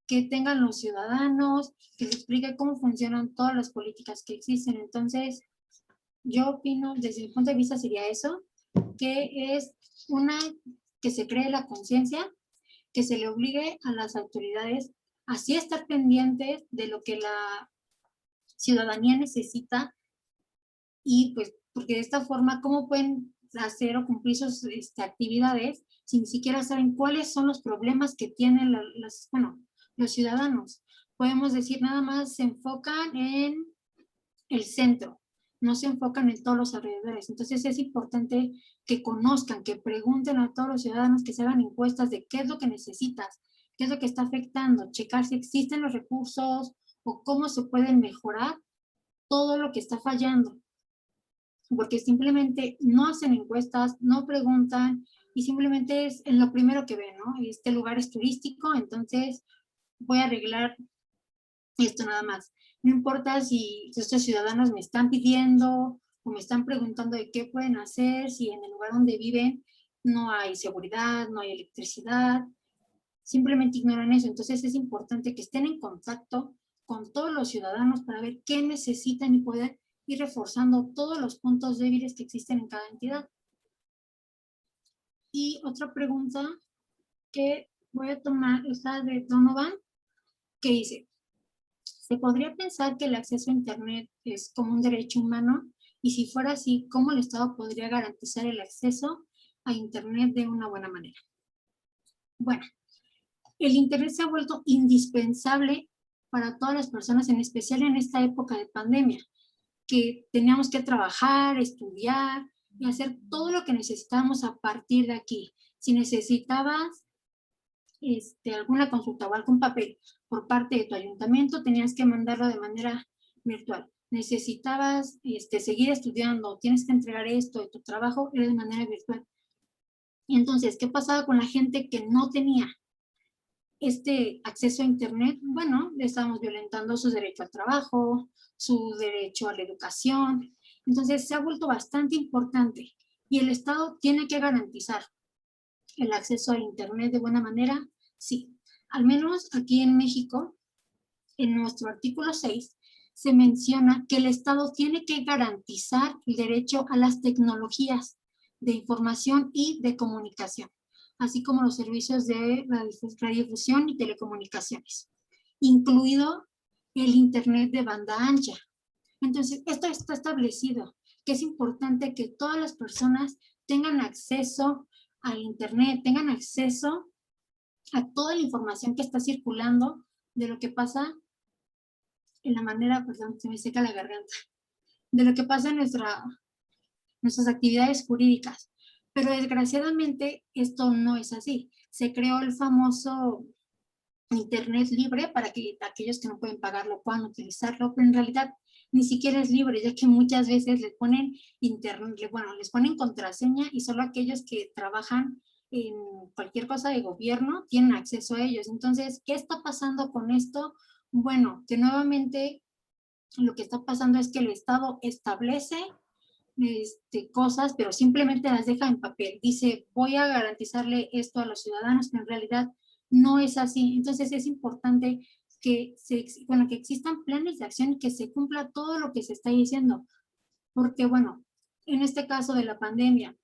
que tengan los ciudadanos, que les explique cómo funcionan todas las políticas que existen. Entonces, yo opino, desde mi punto de vista sería eso, que es que se cree la conciencia, que se le obligue a las autoridades a sí estar pendientes de lo que la ciudadanía necesita y pues, porque de esta forma, ¿cómo pueden hacer o cumplir sus actividades si ni siquiera saben cuáles son los problemas que tienen los ciudadanos? Podemos decir, nada más se enfocan en el centro, no se enfocan en todos los alrededores. Entonces es importante que conozcan, que pregunten a todos los ciudadanos, que se hagan encuestas de qué es lo que necesitas, qué es lo que está afectando, checar si existen los recursos o cómo se pueden mejorar todo lo que está fallando. Porque simplemente no hacen encuestas, no preguntan y simplemente es en lo primero que ven, ¿no? Este lugar es turístico, entonces voy a arreglar esto nada más. No importa si estos ciudadanos me están pidiendo o me están preguntando de qué pueden hacer, si en el lugar donde viven no hay seguridad, no hay electricidad, simplemente ignoran eso. Entonces es importante que estén en contacto con todos los ciudadanos para ver qué necesitan y poder ir reforzando todos los puntos débiles que existen en cada entidad. Y otra pregunta que voy a tomar es la de Donovan, que dice, ¿se podría pensar que el acceso a Internet es como un derecho humano? Y si fuera así, ¿cómo el Estado podría garantizar el acceso a Internet de una buena manera? Bueno, el Internet se ha vuelto indispensable para todas las personas, en especial en esta época de pandemia, que teníamos que trabajar, estudiar y hacer todo lo que necesitábamos a partir de aquí. Si necesitabas alguna consulta o algún papel por parte de tu ayuntamiento, tenías que mandarlo de manera virtual. Necesitabas seguir estudiando, tienes que entregar esto de tu trabajo, era de manera virtual. Y entonces, ¿qué pasaba con la gente que no tenía este acceso a Internet? Bueno, le estábamos violentando su derecho al trabajo, su derecho a la educación. Entonces, se ha vuelto bastante importante y el Estado tiene que garantizar el acceso a Internet de buena manera. Sí, al menos aquí en México, en nuestro artículo 6, se menciona que el Estado tiene que garantizar el derecho a las tecnologías de información y de comunicación, así como los servicios de radiodifusión y telecomunicaciones, incluido el Internet de banda ancha. Entonces, esto está establecido, que es importante que todas las personas tengan acceso al Internet, tengan acceso a toda la información que está circulando de lo que pasa en la manera, perdón, se me seca la garganta, de lo que pasa en nuestras actividades jurídicas. Pero desgraciadamente esto no es así. Se creó el famoso Internet libre para que aquellos que no pueden pagarlo puedan utilizarlo, pero en realidad ni siquiera es libre, ya que muchas veces les ponen les ponen contraseña y solo aquellos que trabajan en cualquier cosa de gobierno tienen acceso a ellos. Entonces, ¿qué está pasando con esto? Bueno, que nuevamente lo que está pasando es que el Estado establece cosas, pero simplemente las deja en papel. Dice, voy a garantizarle esto a los ciudadanos, pero en realidad no es así. Entonces es importante que que existan planes de acción y que se cumpla todo lo que se está diciendo. Porque, bueno, en este caso de la pandemia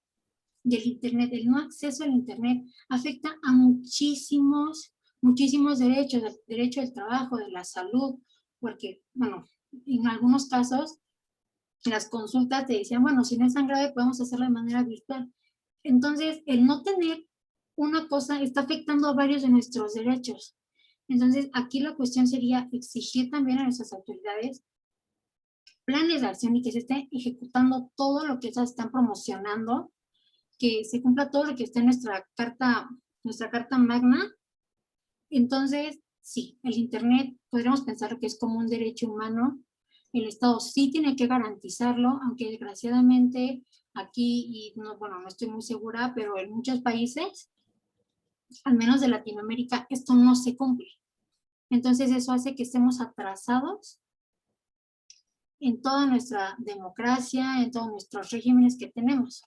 del Internet, el no acceso al Internet afecta a muchísimos derechos, el derecho al trabajo, de la salud, porque, bueno, en algunos casos, las consultas te decían, bueno, si no es tan grave, podemos hacerlo de manera virtual. Entonces, el no tener una cosa está afectando a varios de nuestros derechos. Entonces, aquí la cuestión sería exigir también a nuestras autoridades planes de acción y que se esté ejecutando todo lo que ellas están promocionando, que se cumpla todo lo que está en nuestra carta magna. Entonces, sí, el Internet podríamos pensar que es como un derecho humano. El Estado sí tiene que garantizarlo, aunque desgraciadamente aquí, y no, bueno, no estoy muy segura, pero en muchos países, al menos de Latinoamérica, esto no se cumple. Entonces eso hace que estemos atrasados en toda nuestra democracia, en todos nuestros regímenes que tenemos.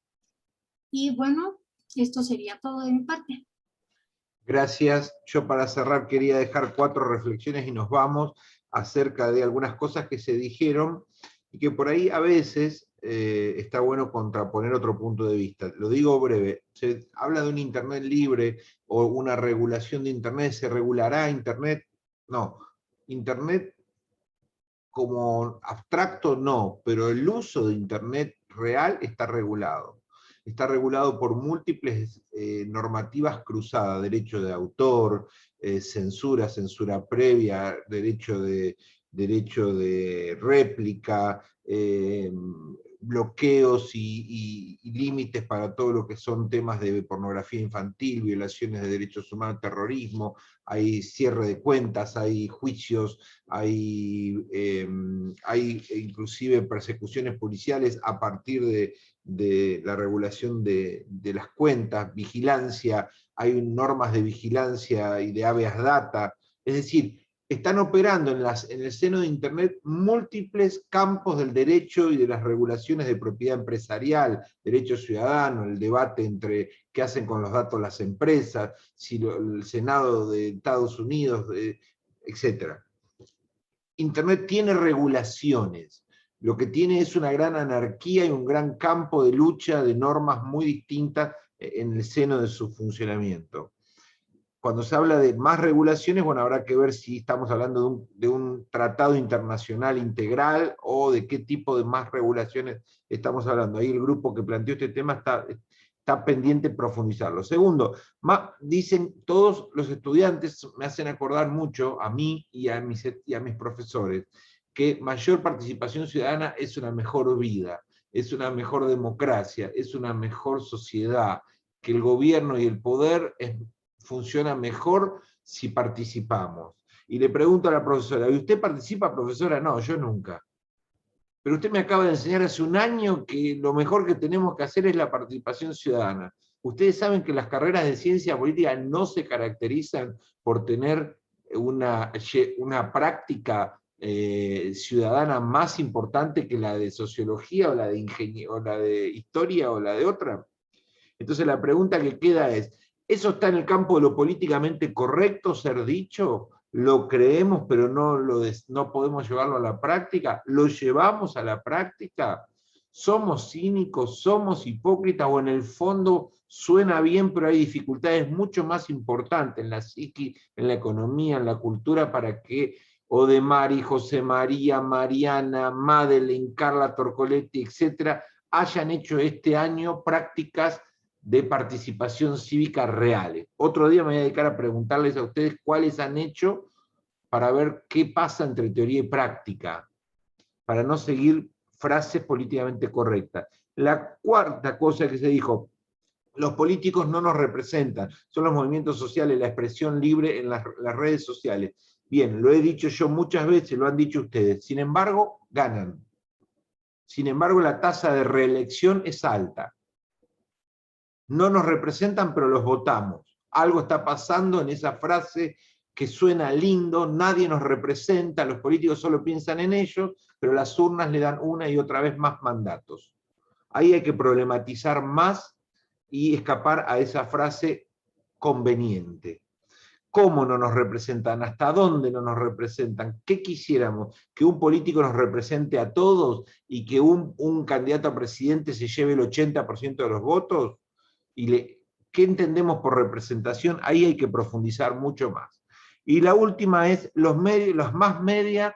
Y bueno, esto sería todo de mi parte. Gracias. Yo para cerrar quería dejar 4 reflexiones y nos vamos acerca de algunas cosas que se dijeron y que por ahí a veces está bueno contraponer otro punto de vista. Lo digo breve. Se habla de un Internet libre o una regulación de Internet. ¿Se regulará Internet? No. Internet como abstracto no, pero el uso de Internet real está regulado. Está regulado por múltiples normativas cruzadas, derecho de autor, censura previa, derecho de réplica, bloqueos y límites para todo lo que son temas de pornografía infantil, violaciones de derechos humanos, terrorismo, hay cierre de cuentas, hay juicios, hay inclusive persecuciones policiales a partir de la regulación de las cuentas, vigilancia, hay normas de vigilancia y de habeas data, es decir, están operando en el seno de Internet múltiples campos del derecho y de las regulaciones de propiedad empresarial, derecho ciudadano, el debate entre qué hacen con los datos las empresas, si el Senado de Estados Unidos, etc. Internet tiene regulaciones, lo que tiene es una gran anarquía y un gran campo de lucha de normas muy distintas en el seno de su funcionamiento. Cuando se habla de más regulaciones, bueno, habrá que ver si estamos hablando de un tratado internacional integral o de qué tipo de más regulaciones estamos hablando. Ahí el grupo que planteó este tema está pendiente de profundizarlo. Segundo, dicen todos los estudiantes, me hacen acordar mucho a mí y a mis profesores, que mayor participación ciudadana es una mejor vida, es una mejor democracia, es una mejor sociedad, que el gobierno y el poder funciona mejor si participamos. Y le pregunto a la profesora, ¿y usted participa, profesora? No, yo nunca. Pero usted me acaba de enseñar hace un año que lo mejor que tenemos que hacer es la participación ciudadana. Ustedes saben que las carreras de ciencia política no se caracterizan por tener una práctica ciudadana más importante que la de sociología o la de ingeniería o la de historia o la de otra. Entonces la pregunta que queda es, ¿eso está en el campo de lo políticamente correcto ser dicho? ¿Lo creemos pero no podemos llevarlo a la práctica? ¿Lo llevamos a la práctica? ¿Somos cínicos? ¿Somos hipócritas? ¿O en el fondo suena bien pero hay dificultades mucho más importantes en la psiqui, en la economía, en la cultura para que Odemari, José María, Mariana, Madeleine, Carla Torcoletti, etcétera, hayan hecho este año prácticas de participación cívica reales? Otro día me voy a dedicar a preguntarles a ustedes cuáles han hecho para ver qué pasa entre teoría y práctica, para no seguir frases políticamente correctas. La cuarta cosa que se dijo, los políticos no nos representan, son los movimientos sociales, la expresión libre en las redes sociales. Bien, lo he dicho yo muchas veces, lo han dicho ustedes, sin embargo, ganan. Sin embargo, la tasa de reelección es alta. No nos representan, pero los votamos. Algo está pasando en esa frase que suena lindo, nadie nos representa, los políticos solo piensan en ellos, pero las urnas le dan una y otra vez más mandatos. Ahí hay que problematizar más y escapar a esa frase conveniente. ¿Cómo no nos representan? ¿Hasta dónde no nos representan? ¿Qué quisiéramos? ¿Que un político nos represente a todos y que un candidato a presidente se lleve el 80% de los votos? ¿Qué entendemos por representación? Ahí hay que profundizar mucho más. Y la última es los más media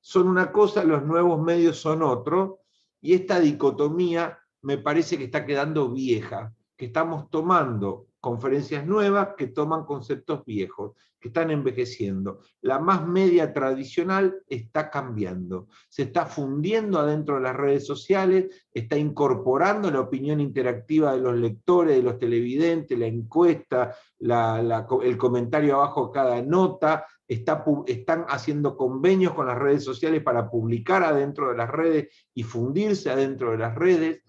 son una cosa, los nuevos medios son otro, y esta dicotomía me parece que está quedando vieja, que estamos tomando conferencias nuevas que toman conceptos viejos, que están envejeciendo. La más media tradicional está cambiando, se está fundiendo adentro de las redes sociales, está incorporando la opinión interactiva de los lectores, de los televidentes, la encuesta, el comentario abajo de cada nota, están haciendo convenios con las redes sociales para publicar adentro de las redes y fundirse adentro de las redes,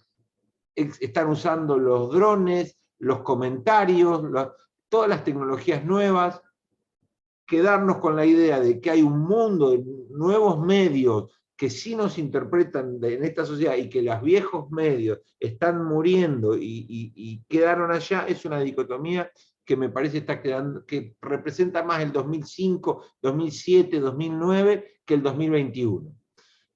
están usando los drones, los comentarios, todas las tecnologías nuevas. Quedarnos con la idea de que hay un mundo de nuevos medios que sí nos interpretan en esta sociedad y que los viejos medios están muriendo y quedaron allá, es una dicotomía que me parece está quedando, que representa más el 2005, 2007, 2009 que el 2021.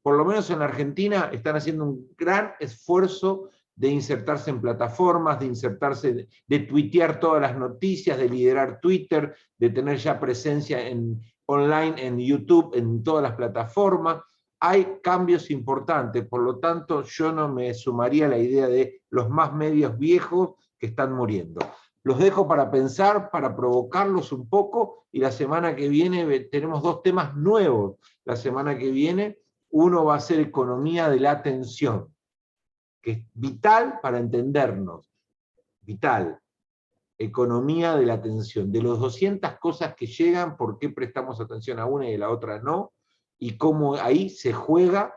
Por lo menos en la Argentina están haciendo un gran esfuerzo de insertarse en plataformas, de tuitear todas las noticias, de liderar Twitter, de tener ya presencia online en YouTube, en todas las plataformas. Hay cambios importantes, por lo tanto yo no me sumaría a la idea de los más medios viejos que están muriendo. Los dejo para pensar, para provocarlos un poco, y la semana que viene tenemos dos temas nuevos. La semana que viene, uno va a ser economía de la atención, que es vital para entendernos, vital, economía de la atención, de los 200 cosas que llegan, por qué prestamos atención a una y a la otra no, y cómo ahí se juega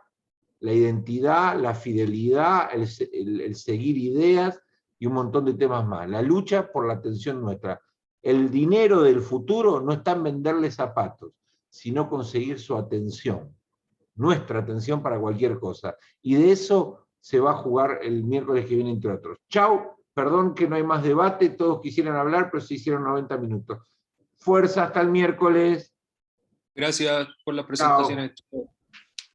la identidad, la fidelidad, el seguir ideas, y un montón de temas más. La lucha por la atención nuestra. El dinero del futuro no está en venderle zapatos, sino conseguir su atención, nuestra atención para cualquier cosa. Y de eso se va a jugar el miércoles que viene, entre otros. Chau, perdón que no hay más debate, todos quisieran hablar, pero se hicieron 90 minutos. Fuerza, hasta el miércoles. Gracias por la presentación. Chao.